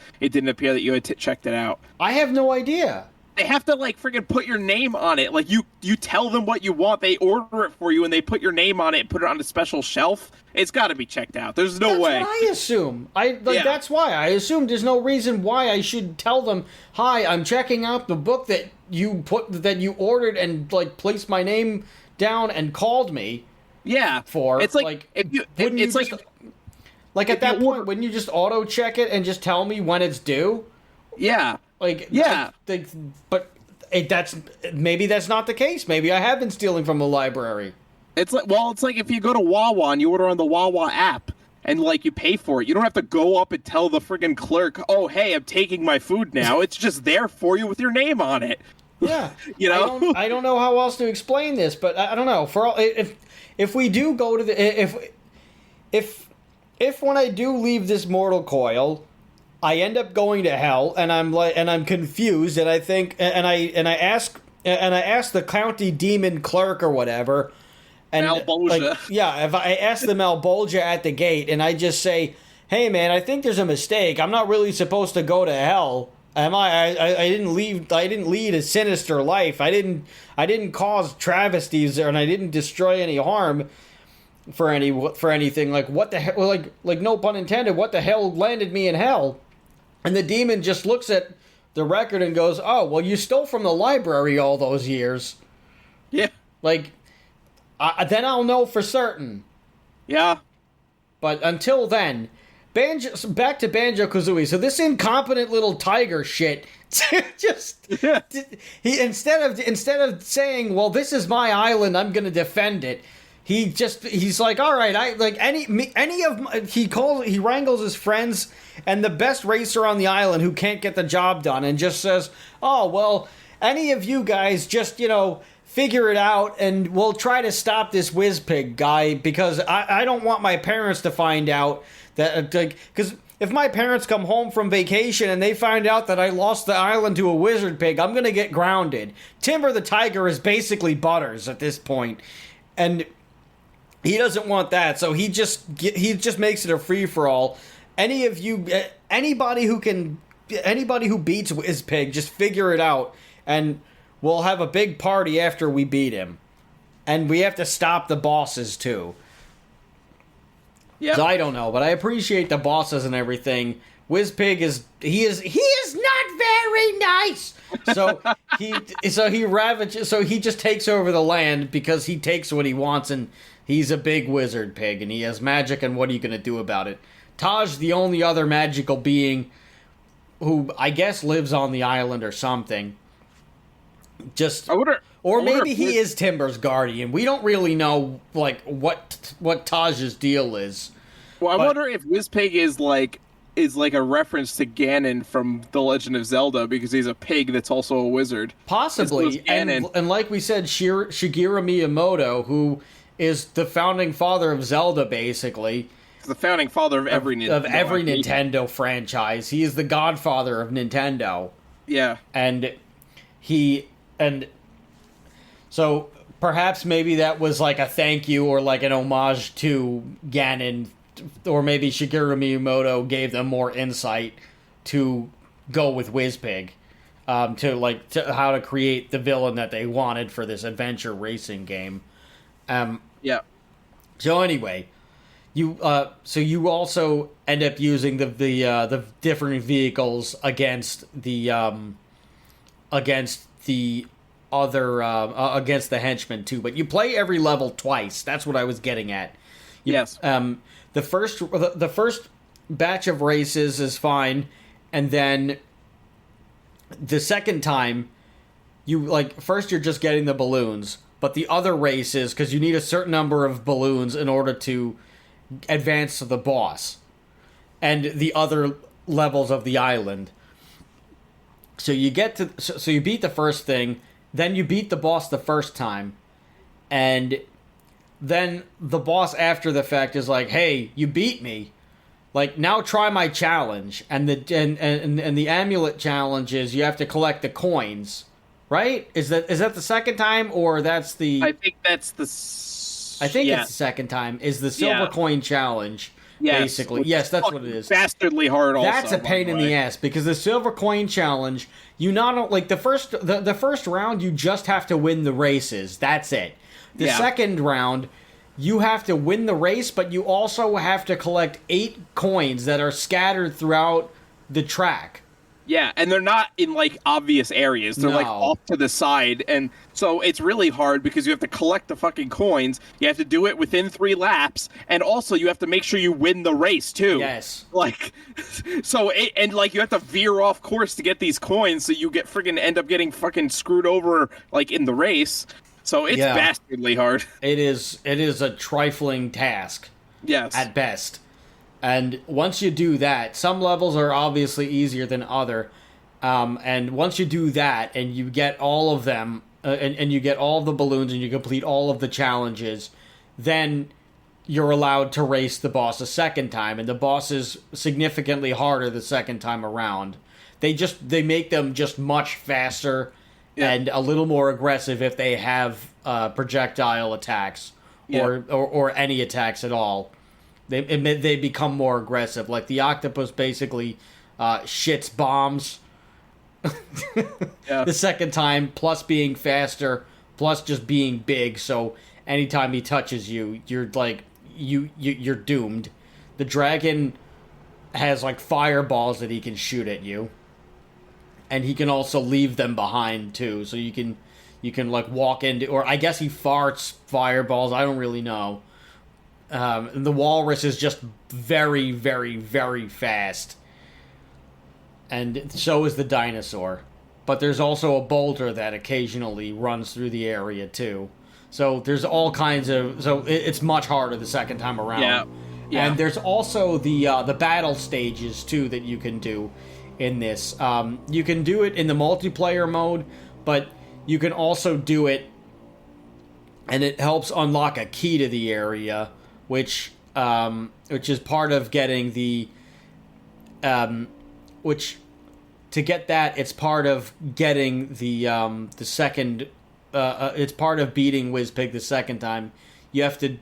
that you had checked it out. I have no idea. They have to like freaking put your name on it. Like you tell them what you want, they order it for you, and they put your name on it and put it on a special shelf. It's got to be checked out. There's no way. That's what I assume. That's why I assume there's no reason why I should tell them, "Hi, I'm checking out the book that you ordered and like placed my name down and called me." Yeah. For it's like Like at that point, wouldn't you just auto check it and just tell me when it's due? Yeah. That's maybe that's not the case. Maybe I have been stealing from the library. It's like if you go to Wawa and you order on the Wawa app and like you pay for it, you don't have to go up and tell the friggin' clerk, "Oh, hey, I'm taking my food now." It's just there for you with your name on it. Yeah. You know? I don't know how else to explain this, but I don't know. For all, if we do go to the if when I do leave this mortal coil, I end up going to hell, and I'm confused, and I think, and I ask the county demon clerk or whatever, and Malbolgia. if I ask the Malbolgia at the gate, and I just say, "Hey man, I think there's a mistake. I'm not really supposed to go to hell. Am I? I didn't lead a sinister life. I didn't cause travesties, and I didn't destroy any harm." For anything, like what the hell, like no pun intended, what the hell landed me in hell? And the demon just looks at the record and goes, "Oh, well, you stole from the library all those years." Yeah. Like, then I'll know for certain. Yeah. But until then, back to Banjo-Kazooie. So this incompetent little tiger shit he instead of saying, "Well, this is my island, I'm going to defend it." He's like, all right, he wrangles his friends and the best racer on the island who can't get the job done and just says, "Oh, well, any of you guys just, figure it out and we'll try to stop this whiz-pig guy because I don't want my parents to find out that, like, because if my parents come home from vacation and they find out that I lost the island to a wizard pig, I'm going to get grounded." Timber the Tiger is basically Butters at this point. And He doesn't want that, so he just makes it a free for all. Anybody who beats Wizpig, just figure it out, and we'll have a big party after we beat him. And we have to stop the bosses too. Yeah, so I don't know, but I appreciate the bosses and everything. Wizpig is not very nice. So he just takes over the land because he takes what he wants, and he's a big wizard pig, and he has magic, and what are you going to do about it? Taj, the only other magical being who I guess lives on the island or something. Maybe he is Timber's guardian. We don't really know like what Taj's deal is. Well, I wonder if Wizpig is like a reference to Ganon from The Legend of Zelda, because he's a pig that's also a wizard. Possibly. And like we said, Shigeru Miyamoto, who is the founding father of Zelda, basically. He's the founding father of every Nintendo franchise. He is the godfather of Nintendo. Yeah. So perhaps maybe that was like a thank you or like an homage to Ganon, or maybe Shigeru Miyamoto gave them more insight to go with Wizpig, to how to create the villain that they wanted for this adventure racing game. Yeah. So anyway, you also end up using the different vehicles against the henchmen too. But you play every level twice. That's what I was getting at. Yes. The first batch of races is fine, and then the second time, first you're just getting the balloons, but the other races, because you need a certain number of balloons in order to advance to the boss and the other levels of the island. So you beat the first thing, then you beat the boss the first time, and then the boss after the fact is like, "Hey, you beat me. Like, now try my challenge." And the amulet challenge is you have to collect the coins, right? Is that the second time, or that's the? I think that's the. It's the second time. Is the silver coin challenge? Yes, basically. Yes, that's what it is. Dastardly hard. That's a pain in the ass, because the silver coin challenge, you not only the first round, you just have to win the races. That's it. The second round, you have to win the race, but you also have to collect 8 coins that are scattered throughout the track. Yeah, and they're not in, like, obvious areas. They're, like, off to the side, and so it's really hard because you have to collect the fucking coins, you have to do it within 3 laps, and also you have to make sure you win the race, too. Yes. Like, you have to veer off course to get these coins, so you end up getting fucking screwed over, like, in the race. So it's bastardly hard. It is a trifling task. Yes. At best. And once you do that, some levels are obviously easier than other. And once you do that and you get all of them, and you get all of the balloons and you complete all of the challenges, then you're allowed to race the boss a second time. And the boss is significantly harder the second time around. They make them just much faster and a little more aggressive if they have projectile attacks or any attacks at all. They become more aggressive. Like the octopus basically shits bombs the second time, plus being faster, plus just being big. So anytime he touches you, you're like you're doomed. The dragon has like fireballs that he can shoot at you, and he can also leave them behind too. So you can like walk into, or I guess he farts fireballs. I don't really know. The walrus is just very, very, very fast. And so is the dinosaur. But there's also a boulder that occasionally runs through the area, too. So there's all kinds of... So it's much harder the second time around. Yeah. And there's also the battle stages, too, that you can do in this. You can do it in the multiplayer mode, but you can also do it... And it helps unlock a key to the area... which is part of getting the, to get that, it's part of getting the second, it's part of beating Wizpig the second time. You have to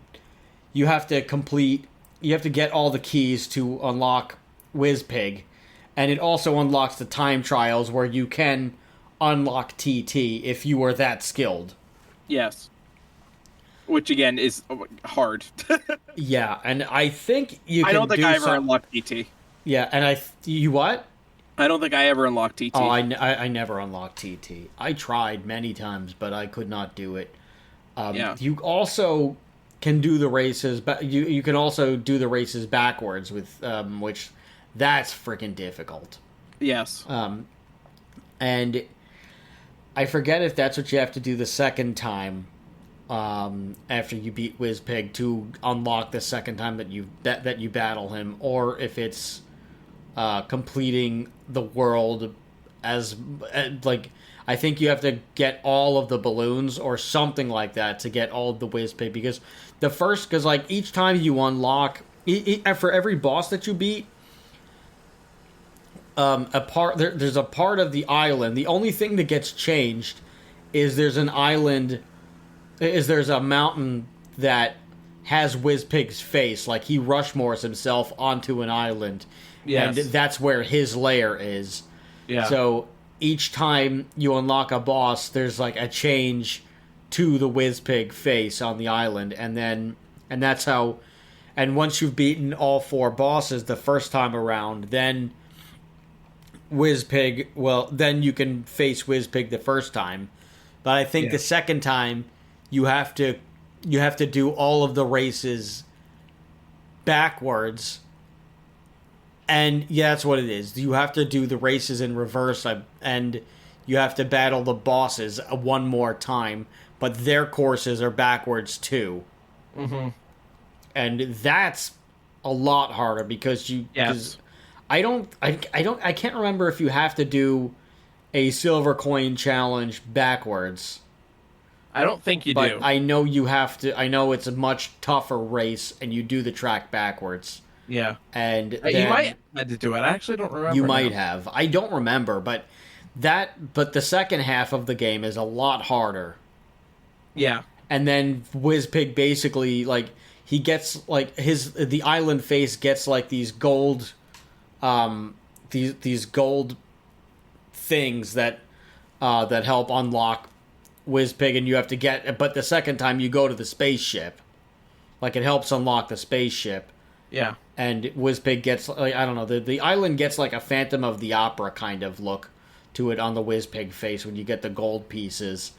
you have to get all the keys to unlock WizPig, and it also unlocks the time trials where you can unlock TT if you are that skilled. Yes. Which again is hard. Yeah, and I think you can I don't think I ever unlocked TT. Yeah, and you what? I don't think I ever unlocked TT. Oh, I never unlocked TT. I tried many times, but I could not do it. You also can do the races, but you can also do the races backwards with which that's freaking difficult. Yes. And I forget if that's what you have to do the second time after you beat WizPig to unlock the second time that you battle him, or if it's completing the world as like I think you have to get all of the balloons or something like that to get all of the WizPig, because like each time you unlock for every boss that you beat, there's a part of the island. The only thing that gets changed is there's a mountain that has WizPig's face, like he Rushmores himself onto an island. Yes. And that's where his lair is. Yeah. So each time you unlock a boss, there's like a change to the WizPig face on the island, and that's how. And once you've beaten all 4 bosses the first time around, then WizPig. Well, then you can face WizPig the first time, but I think the second time you have to do all of the races backwards. And yeah, that's what it is. You have to do the races in reverse, and you have to battle the bosses one more time, but their courses are backwards too. Mm-hmm. And that's a lot harder because I can't remember if you have to do a silver coin challenge backwards. I don't think you do. I know you have to. I know it's a much tougher race, and you do the track backwards. Yeah, and you might have had to do it. I actually don't remember. You might have. I don't remember, but the second half of the game is a lot harder. Yeah, and then WizPig basically he gets the island face gets these gold, these gold things that help unlock WizPig, and you have to get. But the second time you go to the spaceship, it helps unlock the spaceship. Yeah. And WizPig gets, I don't know, the island gets a Phantom of the Opera kind of look to it on the WizPig face when you get the gold pieces.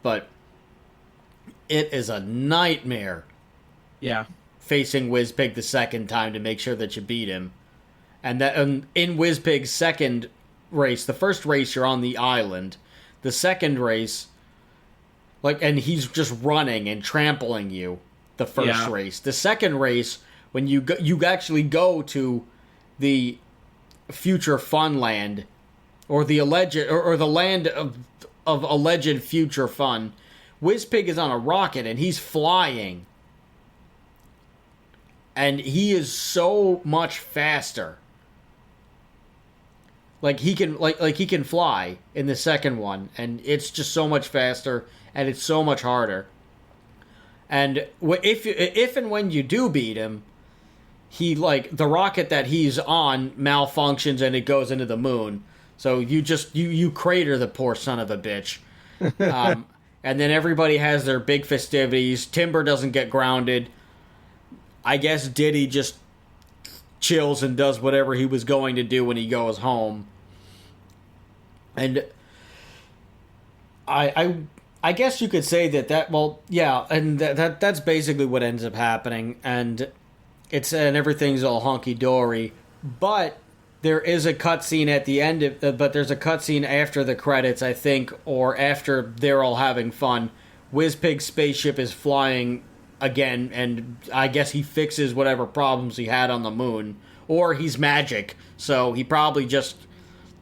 But it is a nightmare. Yeah. Facing WizPig the second time to make sure that you beat him. And in WizPig's second race, the first race you're on the island. The second race, and he's just running and trampling you the first race. The second race, when you actually go to the future fun land, or the alleged or the land of alleged future fun, WizPig is on a rocket and he's flying, and he is so much faster. He can fly in the second one, and it's just so much faster, and it's so much harder. And if and when you do beat him, he the rocket that he's on malfunctions and it goes into the moon. So you crater the poor son of a bitch. And then everybody has their big festivities. Timber doesn't get grounded. I guess Diddy just chills and does whatever he was going to do when he goes home. And I guess you could say that well, yeah, and that's basically what ends up happening, and everything's all hunky dory, but there is a cutscene at the end but there's a cutscene after the credits, I think, or after they're all having fun. WizPig's spaceship is flying again, and I guess he fixes whatever problems he had on the moon, or he's magic, so he probably just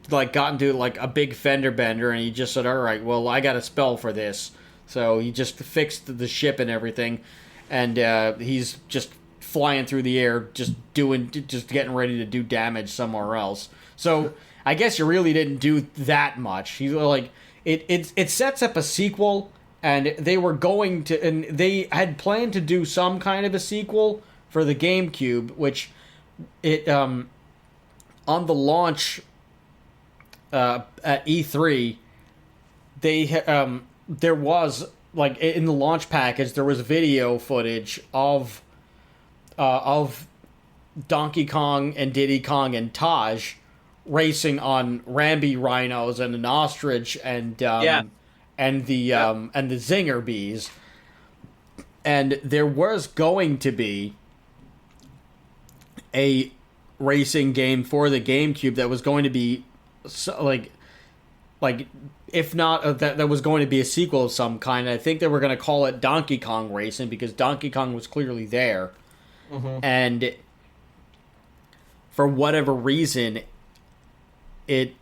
got into a big fender bender, and he just said, all right, well, I got a spell for this. So he just fixed the ship and everything, and he's just flying through the air, just getting ready to do damage somewhere else. So I guess you really didn't do that much. It sets up a sequel, and they were going to, and they had planned to do some kind of a sequel for the GameCube, which it on the launch at E3, there was, like, in the launch package, there was video footage of Donkey Kong and Diddy Kong and Taj racing on Ramby rhinos and an ostrich and the zinger bees. And there was going to be a racing game for the GameCube that was going to be like if not that was going to be a sequel of some kind. I think they were going to call it Donkey Kong Racing because Donkey Kong was clearly there. Mm-hmm. And for whatever reason, it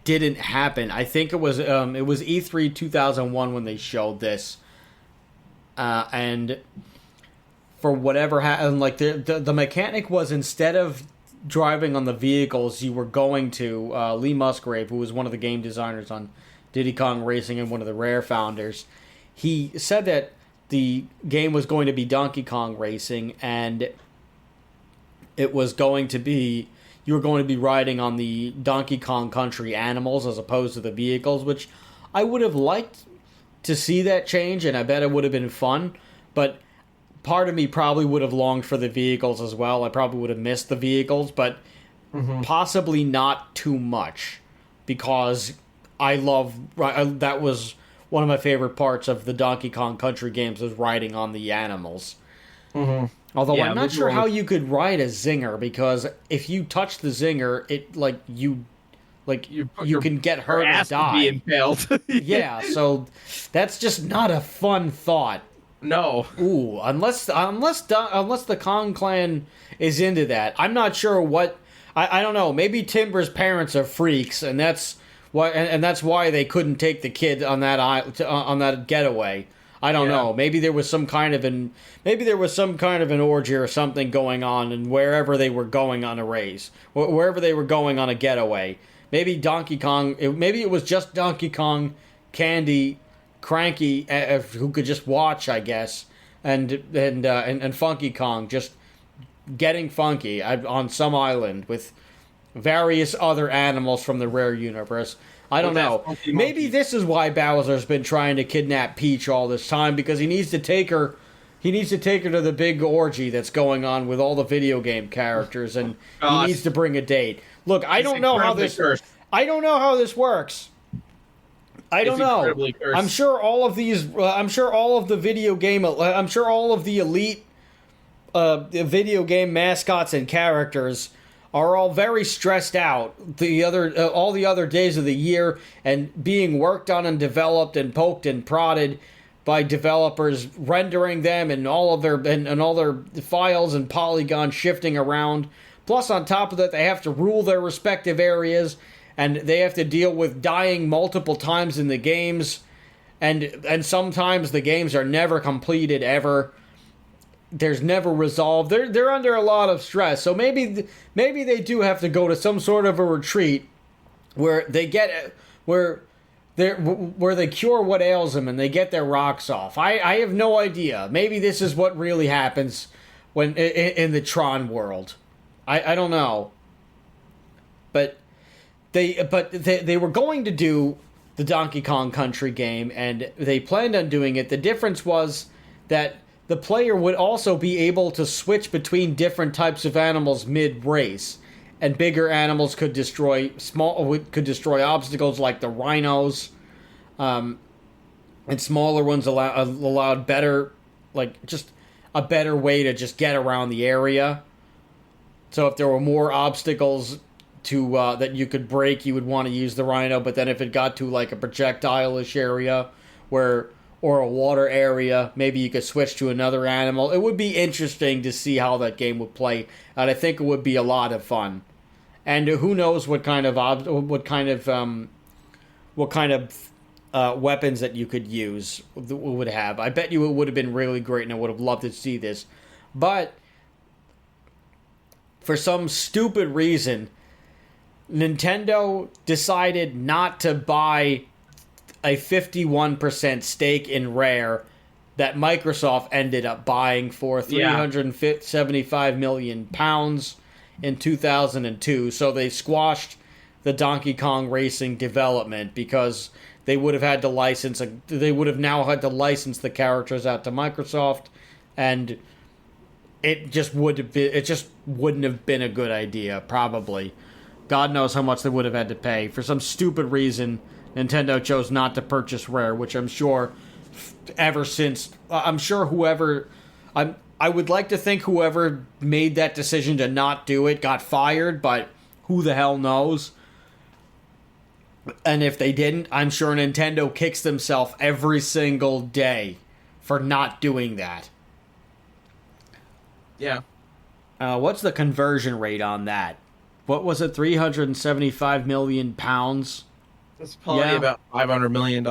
didn't happen. I think it was E3 2001 when they showed this, and for whatever happened, like the mechanic was, instead of driving on the vehicles, you were going to Lee Musgrave, who was one of the game designers on Diddy Kong Racing and one of the Rare founders. He said that the game was going to be Donkey Kong Racing, and it was going to be, you were going to be riding on the Donkey Kong Country animals as opposed to the vehicles, which I would have liked to see that change, and I bet it would have been fun, but part of me probably would have longed for the vehicles as well. I probably would have missed the vehicles, but possibly not too much, because that was one of my favorite parts of the Donkey Kong Country games, was riding on the animals. Mm-hmm. Although I'm not sure how you could ride a zinger, because if you touch the zinger, it you can get hurt and die. Be impaled. Yeah, so that's just not a fun thought. No. Ooh, unless the Kong clan is into that. I'm not sure what. I don't know. Maybe Timber's parents are freaks, and that's why they couldn't take the kid on that getaway. I don't know. Maybe there was some kind of an orgy or something going on, and wherever they were going on a race, wherever they were going on a getaway. Maybe Donkey Kong. Maybe it was just Donkey Kong, Candy, Cranky, who could just watch, I guess, and Funky Kong just getting funky on some island with various other animals from the Rare universe. I don't know. Maybe this is why Bowser's been trying to kidnap Peach all this time, because he needs to take her. He needs to take her to the big orgy that's going on with all the video game characters, and he needs to bring a date. Look, I don't know how this works. I don't know. I'm sure all of these. I'm sure all of the video game. I'm sure all of the elite video game mascots and characters are all very stressed out all the other days of the year, and being worked on and developed and poked and prodded by developers, rendering them and all of their and all their files and polygons shifting around. Plus, on top of that, they have to rule their respective areas, and they have to deal with dying multiple times in the games, and sometimes the games are never completed ever. There's never resolved. They're under a lot of stress. So maybe they do have to go to some sort of a retreat where they cure what ails them and they get their rocks off. I have no idea. Maybe this is what really happens when in the Tron world. I don't know. But they were going to do the Donkey Kong Country game, and they planned on doing it. The difference was that the player would also be able to switch between different types of animals mid-race, and bigger animals could destroy obstacles like the rhinos, and smaller ones allowed better, just a better way to just get around the area. So if there were more obstacles to that you could break, you would want to use the rhino. But then if it got to like a projectile-ish area or a water area, maybe you could switch to another animal. It would be interesting to see how that game would play, and I think it would be a lot of fun. And who knows what kind of weapons that you could use would have. I bet you it would have been really great, and I would have loved to see this. But for some stupid reason, Nintendo decided not to buy a 51% stake in Rare that Microsoft ended up buying for £375 million in 2002. So they squashed the Donkey Kong Racing development because they would have had to license. They would have now had to license the characters out to Microsoft, and it just wouldn't have been a good idea. Probably, God knows how much they would have had to pay. For some stupid reason, Nintendo chose not to purchase Rare, which I'm sure ever since I would like to think whoever made that decision to not do it got fired, but who the hell knows? And if they didn't, I'm sure Nintendo kicks themselves every single day for not doing that. Yeah. What's the conversion rate on that? What was it, £375 million? That's probably about $500 million.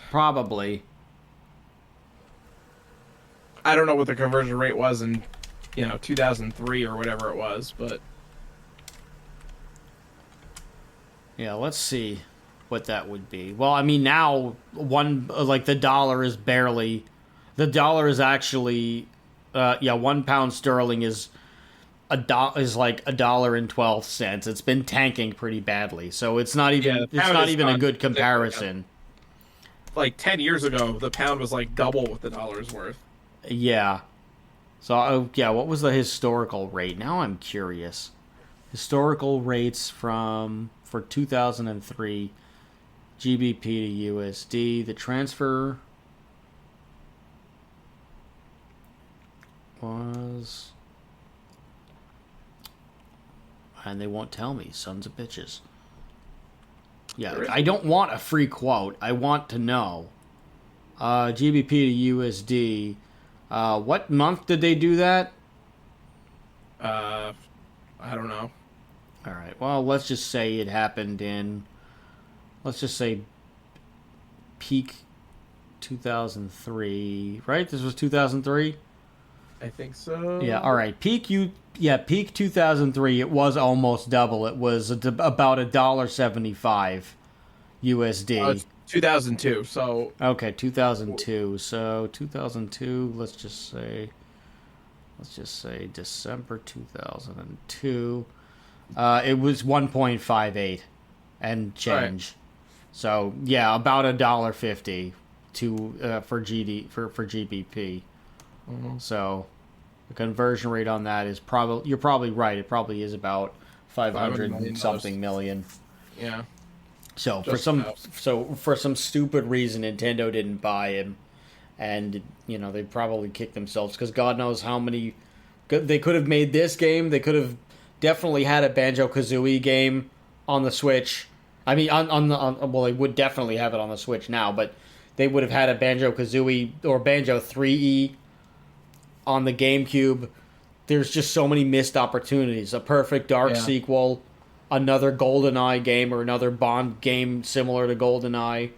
Probably. I don't know what the conversion rate was in, 2003 or whatever it was, but... Yeah, let's see what that would be. Well, I mean, now the dollar is barely. The dollar is actually, £1 sterling is like $1.12. It's been tanking pretty badly, so it's not even a good comparison. Like 10 years ago, the pound was like double what the dollar's worth. Yeah. So what was the historical rate? Now I'm curious. Historical rates for 2003 GBP to USD. The transfer was, and they won't tell me, sons of bitches. Yeah, I don't want a free quote. I want to know. GBP to USD. What month did they do that? I don't know. All right. Well, let's just say it happened in, let's just say, peak 2003. Right? This was 2003. I think so. Yeah. All right. Peak 2003. It was almost double. It was about $1.75 USD. 2002. So okay, 2002. So 2002. Let's just say December 2002. It was 1.58 and change. Right. So yeah, about $1.50 for GBP. Mm-hmm. So the conversion rate on that is you're probably right. It probably is about 500 something million. Yeah. So for some stupid reason, Nintendo didn't buy him, and they probably kicked themselves because God knows how many they could have made this game. They could have definitely had a Banjo-Kazooie game on the Switch. I mean, well, they would definitely have it on the Switch now, but they would have had a Banjo-Kazooie or Banjo 3E on the GameCube. There's just so many missed opportunities. A Perfect Dark sequel, another GoldenEye game or another Bond game similar to GoldenEye.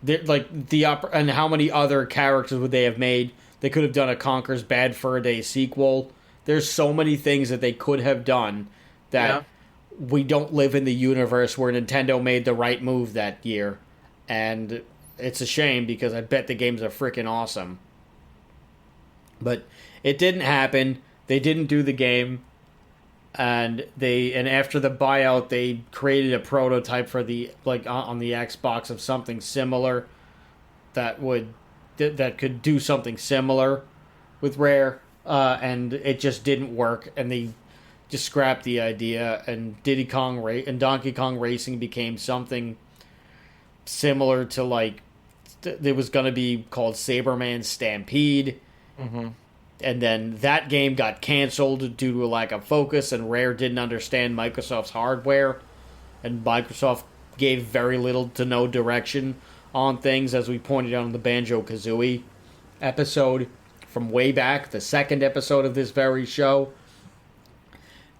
And how many other characters would they have made? They could have done a Conker's Bad Fur Day sequel. There's so many things that they could have done that we don't live in the universe where Nintendo made the right move that year. And it's a shame because I bet the games are freaking awesome. But it didn't happen. They didn't do the game. And after the buyout, they created a prototype for on the Xbox of something similar that could do something similar with Rare. And it just didn't work, and they just scrapped the idea. And Donkey Kong Racing became something similar to it was going to be called Saberman Stampede, and then that game got canceled due to a lack of focus. And Rare didn't understand Microsoft's hardware, and Microsoft gave very little to no direction on things, as we pointed out in the Banjo-Kazooie episode from way back, the second episode of this very show,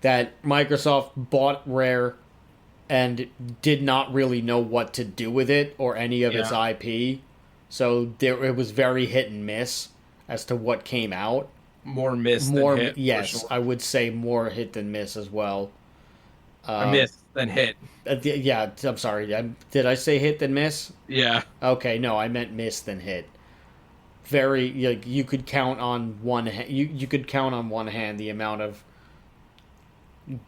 that Microsoft bought Rare and did not really know what to do with it or any of its IP. So it was very hit and miss as to what came out. More miss than hit. Yes, sure. I would say more hit than miss as well. A miss Then hit. Yeah, I'm sorry. Did I say hit then miss? Yeah. Okay, no, I meant miss then hit. Very, like, you could count on one you could count on one hand the amount of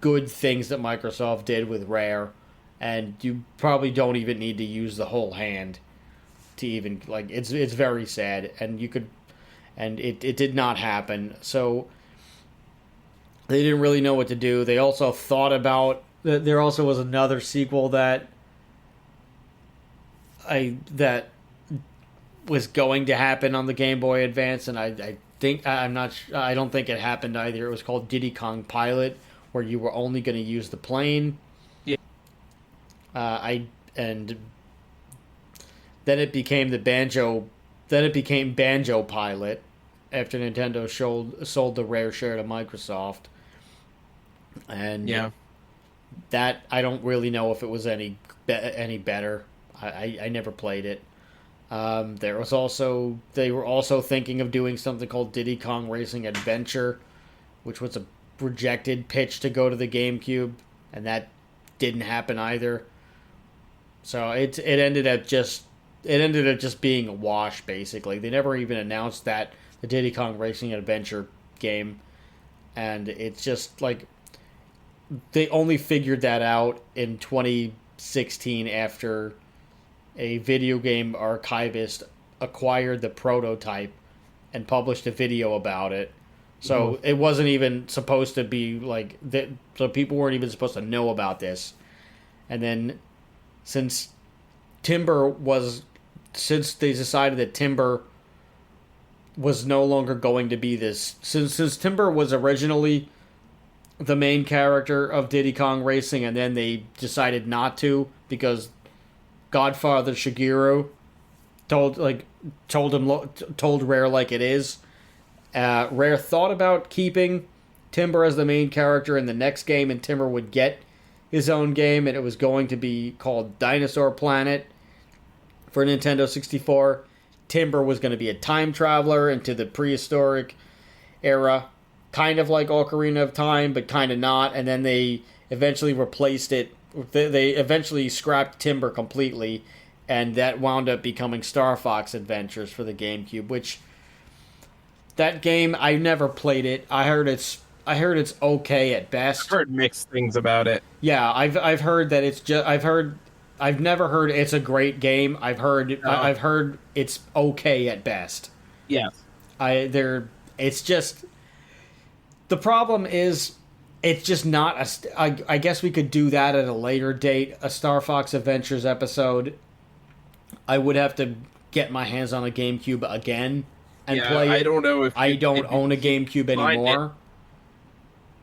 good things that Microsoft did with Rare, and you probably don't even need to use the whole hand to even, like, it's very sad, and it did not happen. So they didn't really know what to do. They also thought about, there also was another sequel that was going to happen on the Game Boy Advance, and I don't think it happened either. It was called Diddy Kong Pilot, where you were only going to use the plane. Yeah. And then it became Banjo Pilot after Nintendo sold the Rare share to Microsoft. And yeah, that I don't really know if it was any better. I never played it. They were also thinking of doing something called Diddy Kong Racing Adventure, which was a rejected pitch to go to the GameCube, and that didn't happen either. So it ended up just being a wash, basically. They never even announced that the Diddy Kong Racing Adventure game, and it's just like they only figured that out in 2016 after a video game archivist acquired the prototype and published a video about it. So it wasn't even supposed to be like that. So people weren't even supposed to know about this. And then since they decided that Timber was no longer going to be this, since Timber was originally the main character of Diddy Kong Racing, and then they decided not to because Godfather Shigeru told Rare like it is. Rare thought about keeping Timber as the main character in the next game, and Timber would get his own game, and it was going to be called Dinosaur Planet for Nintendo 64. Timber was going to be a time traveler into the prehistoric era, kind of like Ocarina of Time, but kind of not, and then they eventually replaced it. They eventually scrapped Timber completely, and that wound up becoming Star Fox Adventures for the GameCube, which that game, I never played it. I heard it's okay at best. I've heard mixed things about it. Yeah, I've heard that it's just I've never heard it's a great game. I've heard it's okay at best. Yes. It's just the problem is it's just not I guess we could do that at a later date, a Star Fox Adventures episode. I would have to get my hands on a GameCube again and play it. I don't know if I don't own a GameCube anymore.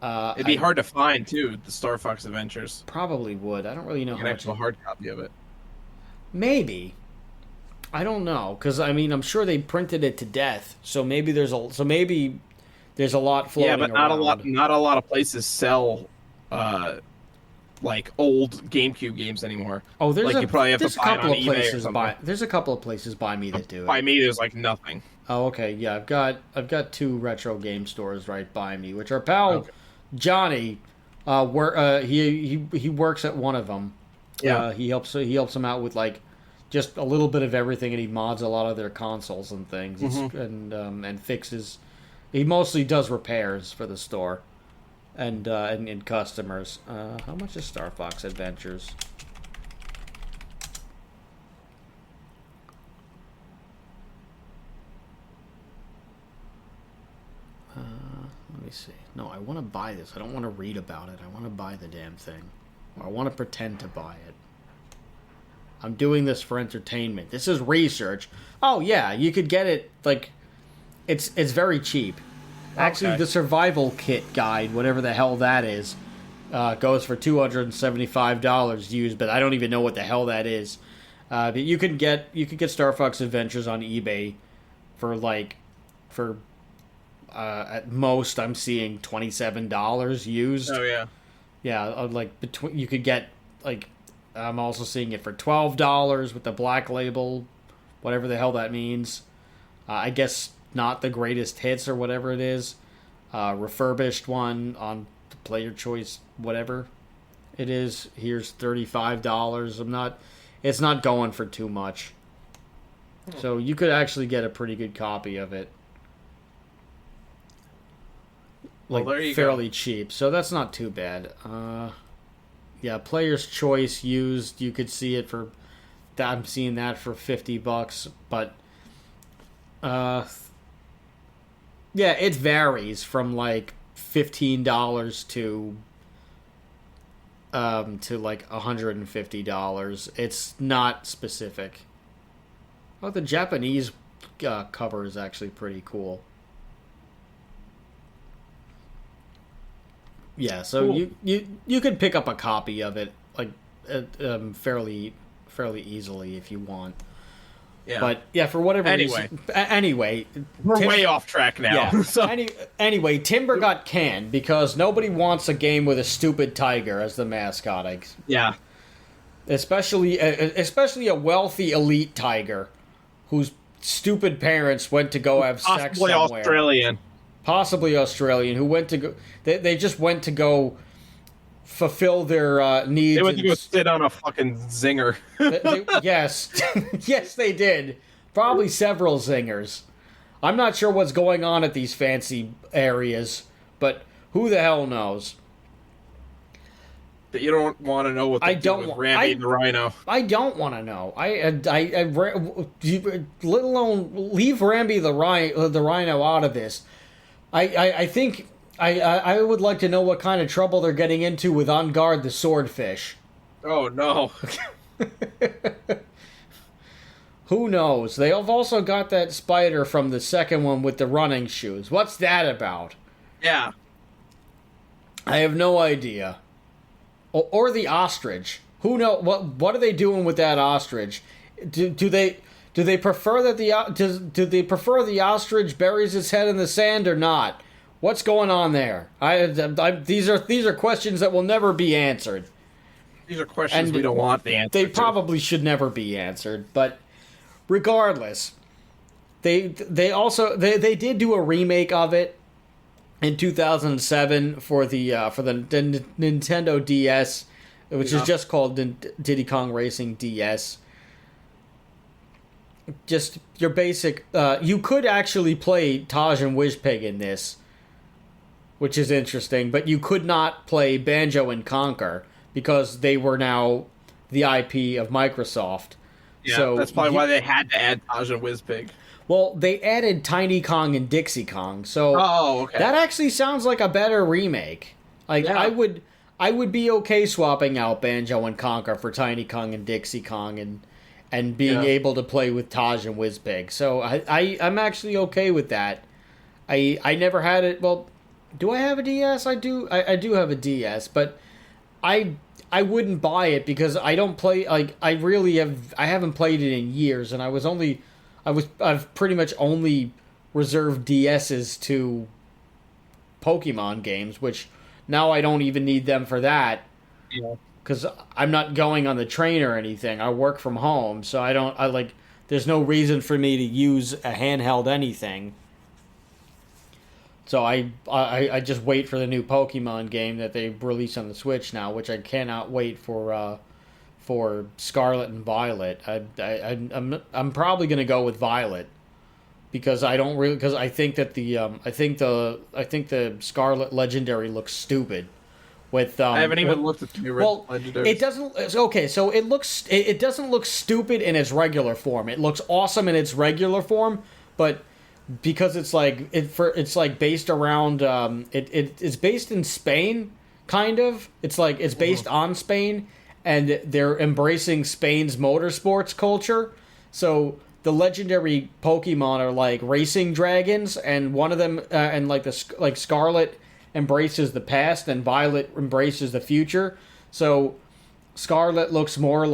It'd be hard to find too, the Star Fox Adventures. Probably would. I don't really know You how can much. have a hard copy of it. Maybe. I don't know, because I mean, I'm sure they printed it to death. So maybe there's a lot floating. Yeah, but not around. Not a lot of places sell like old GameCube games anymore. Oh, there's you probably have to buy it on eBay or something. There's a couple of places by me that do it. By me, there's like nothing. Oh, okay. Yeah, I've got two retro game stores right by me, which are pal Johnny. He works at one of them. Yeah, he helps them out with like just a little bit of everything, and he mods a lot of their consoles and things, and fixes. He mostly does repairs for the store, and customers. How much is Star Fox Adventures? Let me see. No, I want to buy this. I don't want to read about it. I want to buy the damn thing. Or I want to pretend to buy it. I'm doing this for entertainment. This is research. Oh yeah, you could get it like it's very cheap. Actually, the survival kit guide, whatever the hell that is, goes for $275 used, but I don't even know what the hell that is. But you could get Star Fox Adventures on eBay for at most I'm seeing $27 used. Oh yeah. Yeah, you could get like I'm also seeing it for $12 with the black label, whatever the hell that means. I guess not the greatest hits or whatever it is. Refurbished one on the player choice, whatever. it is. Here's $35. It's not going for too much. So you could actually get a pretty good copy of it. Like, well, there you fairly go. cheap. So that's not too bad. Yeah, Player's Choice used, you could see it for, I'm seeing that for $50, but yeah, it varies from like $15 to like $150. It's not specific. Oh, the Japanese cover is actually pretty cool. Yeah, so Cool. you could pick up a copy of it like fairly easily if you want. Yeah. But yeah, for whatever Anyway. reason. Anyway, We're way off track now. yeah. So, Anyway, Timber got canned because nobody wants a game with a stupid tiger as the mascot. yeah. Especially a wealthy elite tiger whose stupid parents went to go have sex Possibly somewhere. Australian. Possibly Australian, who went to go. They just went to go fulfill their needs. They went to go sit on a fucking zinger. Yes, yes, they did. Probably several zingers. I'm not sure what's going on at these fancy areas, but who the hell knows? You don't want to know what they do with Randy the Rhino. I don't want to know. Let alone leave Ramby the Rhino out of this. I think I would like to know what kind of trouble they're getting into with On Guard the Swordfish. Oh, no. Who knows? They have also got that spider from the second one with the running shoes. What's that about? Yeah. I have no idea. Or the ostrich. Who know what are they doing with that ostrich? Do they prefer that do they prefer the ostrich buries its head in the sand or not? What's going on there? These are questions that will never be answered. These are questions we don't want the answer They to. probably should never be answered, but regardless, they did do a remake of it in 2007 for the Nintendo DS, which is just called Diddy Kong Racing DS. Just your basic. You could actually play Taj and Wizpig in this, which is interesting, but you could not play Banjo and Conquer because they were now the IP of Microsoft. Yeah, so that's probably why they had to add Taj and Wizpig. Well, they added Tiny Kong and Dixie Kong, so okay. that actually sounds like a better remake. Like Yeah. I would be okay swapping out Banjo and Conquer for Tiny Kong and Dixie Kong and being able to play with Taj and Wizpig. So I'm actually okay with that. I never had it. Well, do I have a DS? I do. I do have a DS, but I wouldn't buy it because I don't play. Like I haven't played it in years, and I've pretty much only reserved DSs to Pokemon games, which now I don't even need them for that. Yeah. Because I'm not going on the train or anything. I work from home, so there's no reason for me to use a handheld anything. So I just wait for the new Pokemon game that they release on the Switch now, which I cannot wait for Scarlet and Violet. I'm probably gonna go with Violet because I think that the Scarlet Legendary looks stupid. With I haven't even looked at the new Legendaries. It doesn't. Okay, so it doesn't look stupid in its regular form. It looks awesome in its regular form, but because it's based around it's based in Spain, kind of. It's based on Spain, and they're embracing Spain's motorsports culture. So the legendary Pokemon are like racing dragons, and one of them like Scarlet embraces the past and Violet embraces the future. So Scarlet looks more of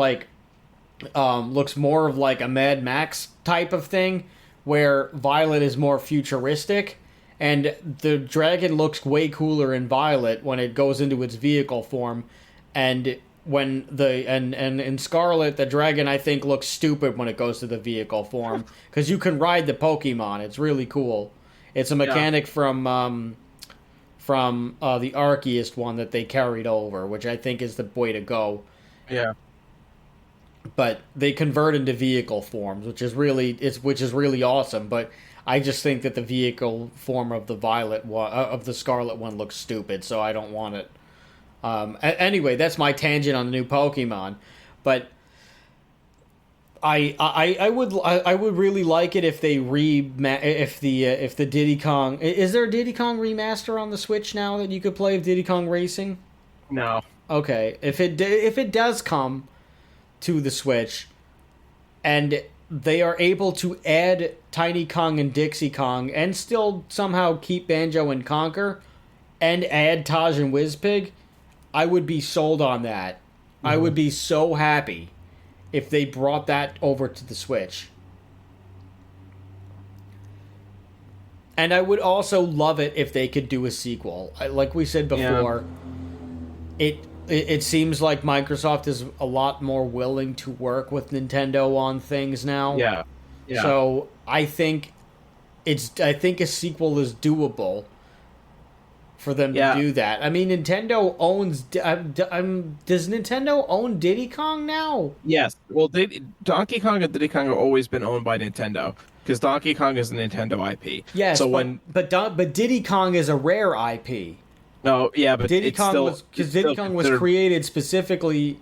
like a Mad Max type of thing, where Violet is more futuristic, and the dragon looks way cooler in Violet when it goes into its vehicle form, and when in Scarlet the dragon I think looks stupid when it goes to the vehicle form because you can ride the Pokemon. It's really cool. It's a mechanic from from the Arceus one that they carried over, which I think is the way to go. Yeah. But they convert into vehicle forms, which is really awesome. But I just think that the vehicle form of the the Scarlet one looks stupid, so I don't want it. Anyway, that's my tangent on the new Pokemon. But I would really like it if they if the Diddy Kong, is there a Diddy Kong remaster on the Switch now that you could play of Diddy Kong Racing? No. Okay, if it does come to the Switch, and they are able to add Tiny Kong and Dixie Kong, and still somehow keep Banjo and Conquer, and add Taj and Wizpig, I would be sold on that. Mm-hmm. I would be so happy if they brought that over to the Switch. And I would also love it if they could do a sequel. Like we said before, It seems like Microsoft is a lot more willing to work with Nintendo on things now. Yeah. So I think a sequel is doable for them to do that. I mean, Nintendo owns. Does Nintendo own Diddy Kong now? Yes. Well, Donkey Kong and Diddy Kong have always been owned by Nintendo because Donkey Kong is a Nintendo IP. Yes. So but Diddy Kong is a Rare IP. No, yeah, but Diddy Kong was created specifically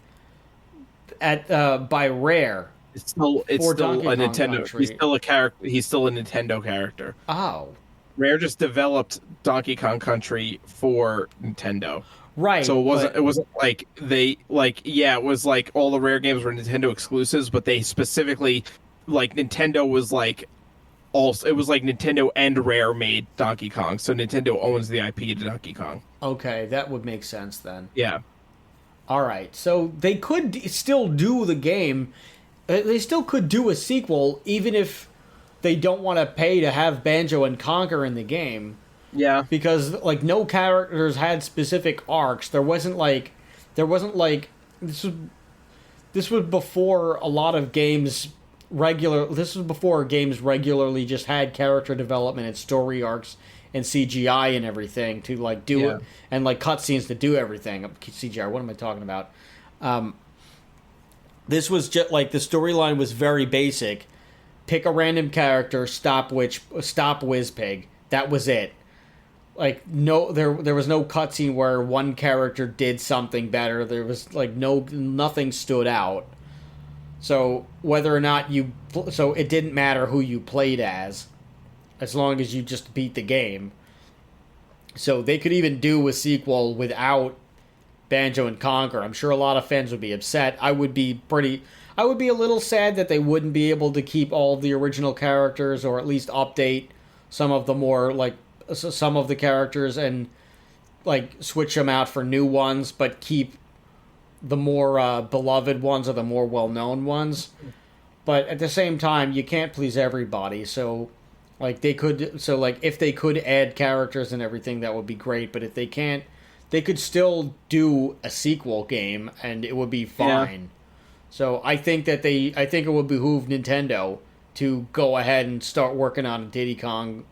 by Rare. It's still a Nintendo. Country. He's still a character. He's still a Nintendo character. Oh, Rare just developed Donkey Kong Country for Nintendo. Right. So it wasn't like it was like all the Rare games were Nintendo exclusives, but they specifically Nintendo was also, it was Nintendo and Rare made Donkey Kong, so Nintendo owns the IP to Donkey Kong. Okay, that would make sense then. Yeah. All right, so they could still do the game. They still could do a sequel, even if they don't want to pay to have Banjo and Conquer in the game. Yeah. Because no characters had specific arcs. This was before a lot of games. This was before games regularly just had character development and story arcs and CGI and everything to do it, and cutscenes to do everything. CGI, what am I talking about? This was just the storyline was very basic. Pick a random character, stop Wizpig. That was it. There was no cutscene where one character did something better. There was nothing stood out. So whether or not it didn't matter who you played as long as you just beat the game. So they could even do a sequel without Banjo and Conquer. I'm sure a lot of fans would be upset. I would be a little sad that they wouldn't be able to keep all of the original characters, or at least update some of the more some of the characters and switch them out for new ones, but keep the more beloved ones or the more well-known ones. But at the same time, you can't please everybody. So if they could add characters and everything, that would be great. But if they can't, they could still do a sequel game and it would be fine. Yeah. So I think it would behoove Nintendo to go ahead and start working on a Diddy Kong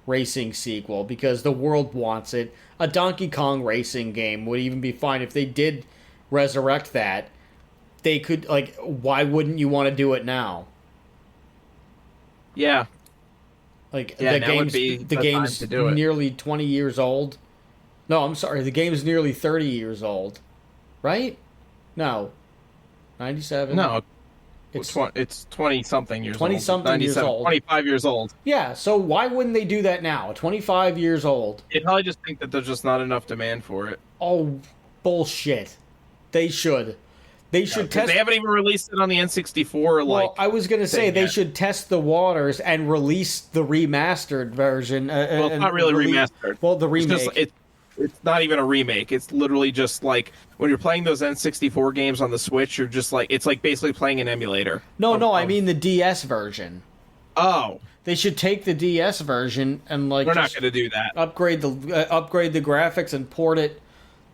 Racing sequel, because the world wants it. A Donkey Kong Racing game would even be fine if they did resurrect that. They could why wouldn't you want to do it now? Yeah. The game's nearly 20 years old. No, I'm sorry, the game's nearly 30 years old. Right? No. 97. No. It's 20 something years 20 old. something years old. 25 years old. Yeah, so why wouldn't they do that now? 25 years old. They probably just think that there's just not enough demand for it. Oh, bullshit. They should. They should test. They haven't even released it on the N64. Well, I was going to say they should test the waters and release the remastered version. Well, it's not really remastered. Well, the remake. It's not even a remake. It's literally just when you're playing those N64 games on the Switch, you're just it's basically playing an emulator. I mean the DS version. Oh. They should take the DS version and They're not going to do that. Upgrade the graphics and port it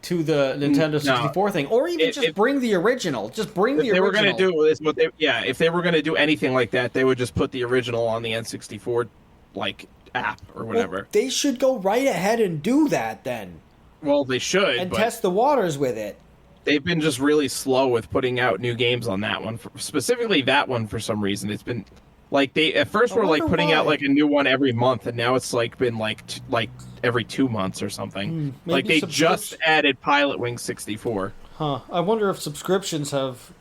to the Nintendo 64 thing, or even bring the original. Just bring the original. They were going to do is if they were going to do anything like that, they would just put the original on the N64 app or whatever. Well, they should go right ahead and do that then. Well, they should, and but test the waters with it. They've been just really slow with putting out new games on that one. Specifically, that one for some reason, it's been like they at first were like putting out like a new one every month, and now it's like been like every 2 months or something. Like they just added Pilot Wing 64. Huh. I wonder if subscriptions have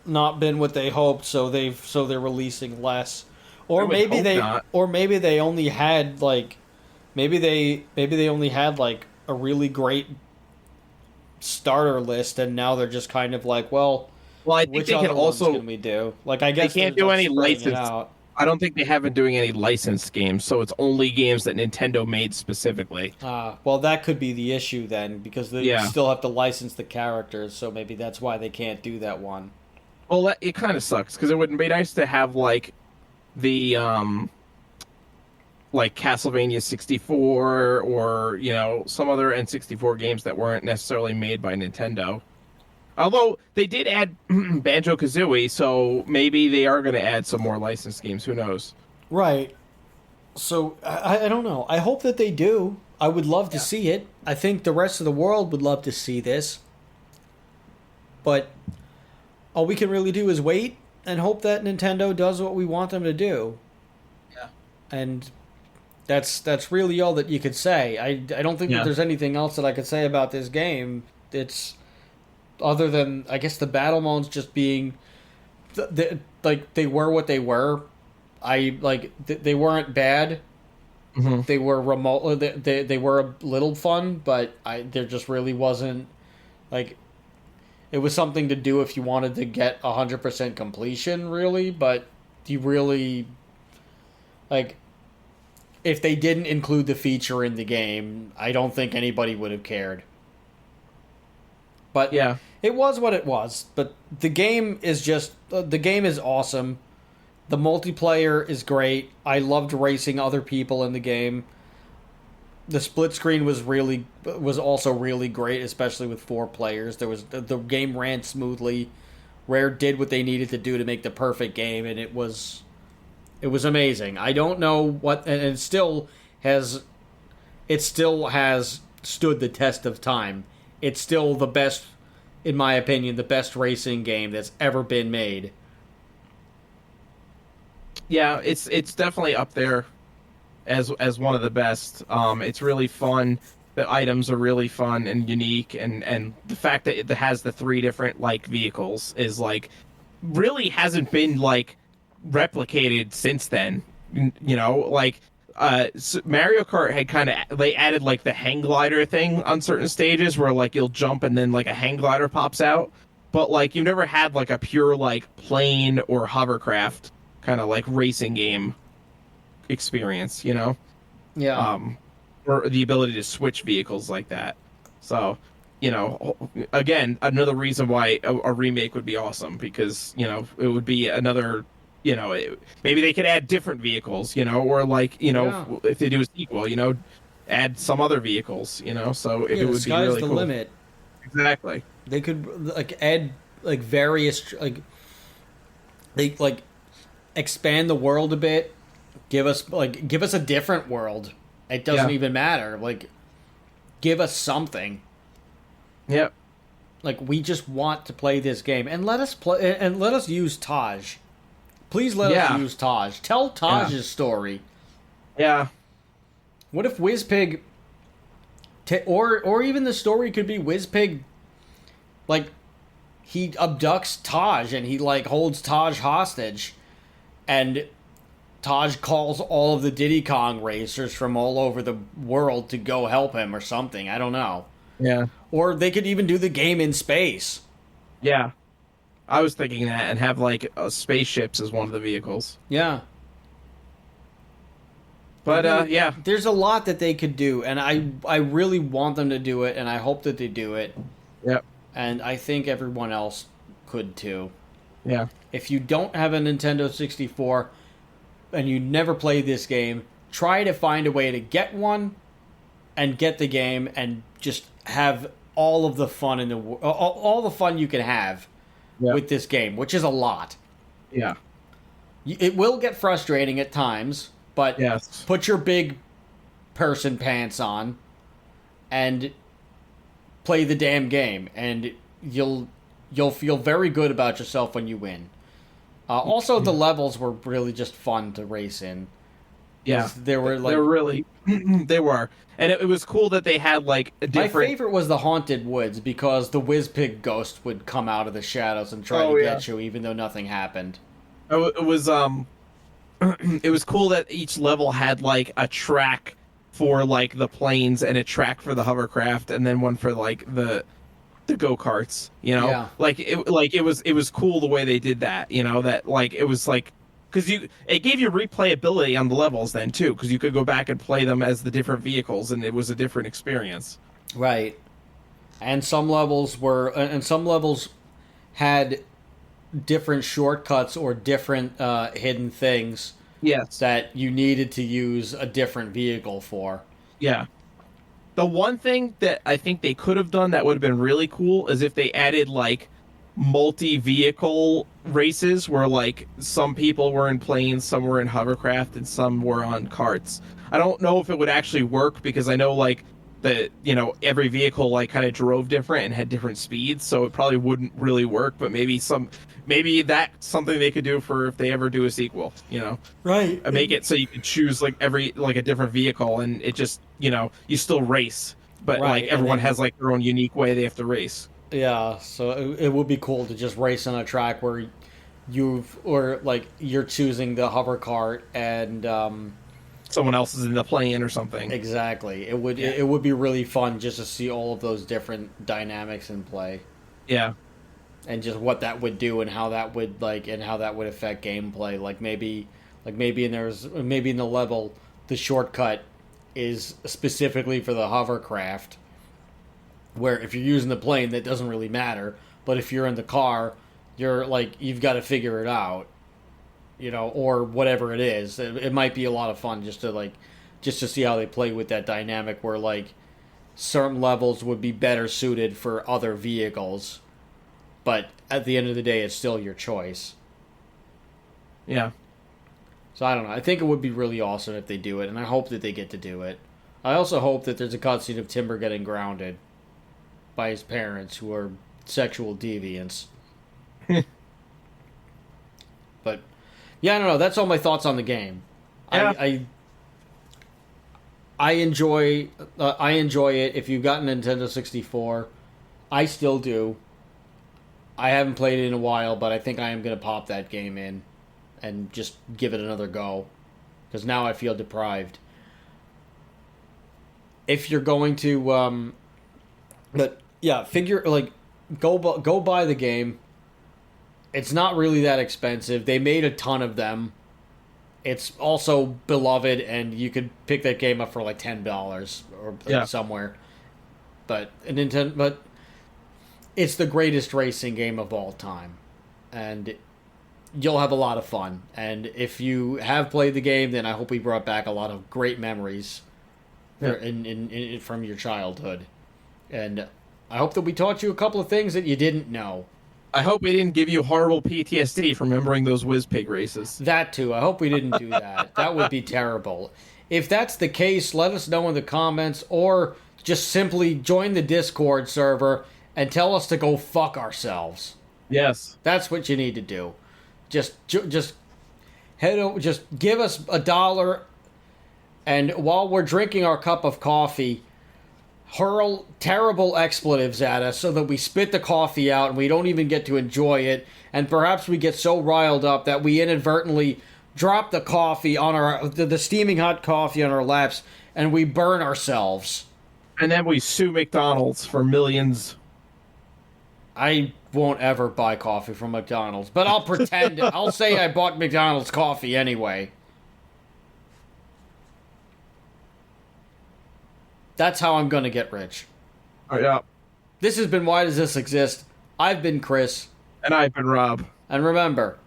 not been what they hoped, so they're releasing less, or maybe they only had like maybe they only had like a really great starter list, and now they're just kind of like, well, I think they can also can we do? Like, I guess they can't do any licensed. I don't think they have been doing any licensed games, so it's only games that Nintendo made specifically. Well, that could be the issue then, because they still have to license the characters, so maybe that's why they can't do that one. Well, it kind of sucks, because it would be nice to have, like, the, like, Castlevania 64, or, you know, some other N64 games that weren't necessarily made by Nintendo. Although they did add Banjo-Kazooie, so maybe they are going to add some more licensed games. Who knows? Right. So, I don't know. I hope that they do. I would love to see it. I think the rest of the world would love to see this. But all we can really do is wait and hope that Nintendo does what we want them to do. Yeah. And that's really all that you could say. I don't think that there's anything else that I could say about this game. It's... Other than, I guess, the battle modes just being, like, they were what they were. They weren't bad. Mm-hmm. They were remote. They were a little fun, but there just really wasn't, like, it was something to do if you wanted to get 100% completion, really. But you really, like, if they didn't include the feature in the game, I don't think anybody would have cared. But yeah, it was what it was. But the game is awesome. The multiplayer is great. I loved racing other people in the game. The split screen was also really great, especially with 4 players. The game ran smoothly. Rare did what they needed to do to make the perfect game, and it was amazing. I don't know what, and it still has stood the test of time. It's still the best, in my opinion, the best racing game that's ever been made. Yeah, it's definitely up there as one of the best. It's really fun. The items are really fun and unique, and the fact that it has the 3 different like vehicles is like really hasn't been like replicated since then. You know, like. Mario Kart had they added like the hang glider thing on certain stages where like you'll jump and then like a hang glider pops out, but like you've never had like a pure like plane or hovercraft kind of like racing game experience, you know? Yeah. Or the ability to switch vehicles like that. So, you know, again, another reason why a remake would be awesome, because, you know, it would be another. You know, maybe they could add different vehicles, you know, or like, you know, if they do a sequel, you know, add some other vehicles, you know, so it would be really cool. The limit. Exactly. They could like add like various they like expand the world a bit, give us a different world. It doesn't even matter. Like, give us something. Yep. Like, we just want to play this game, and let us use Taj. Please let us use Taj. Tell Taj's story. Yeah. What if Wizpig... or even the story could be Wizpig... Like, he abducts Taj, and he, like, holds Taj hostage. And Taj calls all of the Diddy Kong racers from all over the world to go help him or something. I don't know. Yeah. Or they could even do the game in space. Yeah. I was thinking that, and have like spaceships as one of the vehicles. Yeah. But yeah, there's a lot that they could do, and I really want them to do it, and I hope that they do it. Yep. And I think everyone else could too. Yeah. If you don't have a Nintendo 64 and you never played this game, try to find a way to get one and get the game and just have all of the fun in the all the fun you can have. With this game, which is a lot. Yeah. It will get frustrating at times, But Yes. put your big person pants on and play the damn game, and you'll feel very good about yourself when you win. Also, the levels were really just fun to race in. Yeah, They were like, they're really they were, and it was cool that they had like a different. My favorite was the Haunted Woods because the Whizpig ghost would come out of the shadows and try to get you, even though nothing happened. It was it was cool that each level had like a track for like the planes and a track for the hovercraft, and then one for like the go-karts. You know, Yeah. it was cool the way they did that. You know, that like it was like. Because it gave you replayability on the levels then too, because you could go back and play them as the different vehicles, and it was a different experience. Right. And some levels had different shortcuts or different hidden things. Yes. That you needed to use a different vehicle for. Yeah. The one thing that I think they could have done that would have been really cool is if they added like multi-vehicle races where like some people were in planes, some were in hovercraft, and some were on carts. I don't know if it would actually work because I know like every vehicle like kind of drove different and had different speeds, so it probably wouldn't really work. But maybe that's something they could do for if they ever do a sequel. Right. And make it so you could choose like a different vehicle, and it just you still race, but right. like everyone has like their own unique way they have to race. Yeah, so it would be cool to just race on a track where you're choosing the hover cart and someone else is in the plane or something. Exactly. It would be really fun just to see all of those different dynamics in play. Yeah. And just what that would do and how that would affect gameplay. Maybe in the level the shortcut is specifically for the hovercraft. Where if you're using the plane, that doesn't really matter. But if you're in the car, you've got to figure it out, or whatever it is. It might be a lot of fun just to see how they play with that dynamic where certain levels would be better suited for other vehicles. But at the end of the day, it's still your choice. Yeah. So I don't know. I think it would be really awesome if they do it, and I hope that they get to do it. I also hope that there's a cutscene of Timber getting grounded by his parents, who are sexual deviants. But yeah, I don't know. That's all my thoughts on the game. Yeah. I enjoy it. If you've got a Nintendo 64, I still do. I haven't played it in a while, but I think I am going to pop that game in and just give it another go, because now I feel deprived. If you're going to but yeah, go buy the game. It's not really that expensive. They made a ton of them. It's also beloved, and you could pick that game up for like $10 or somewhere. But it's the greatest racing game of all time, and you'll have a lot of fun. And if you have played the game, then I hope we brought back a lot of great memories from your childhood. And I hope that we taught you a couple of things that you didn't know. I hope we didn't give you horrible PTSD from remembering those Whizpig races. That too. I hope we didn't do that. That would be terrible. If that's the case, let us know in the comments, or just simply join the Discord server and tell us to go fuck ourselves. Yes. That's what you need to do. Just head over, just give us $1, and while we're drinking our cup of coffee, hurl terrible expletives at us so that we spit the coffee out and we don't even get to enjoy it, and perhaps we get so riled up that we inadvertently drop the coffee on the steaming hot coffee on our laps, and we burn ourselves. And then we sue McDonald's for millions. I won't ever buy coffee from McDonald's, but I'll pretend. I'll say I bought McDonald's coffee anyway. That's how I'm going to get rich. Oh, yeah. This has been Why Does This Exist? I've been Chris. And I've been Rob. And remember,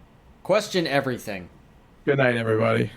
question everything. Good night, everybody.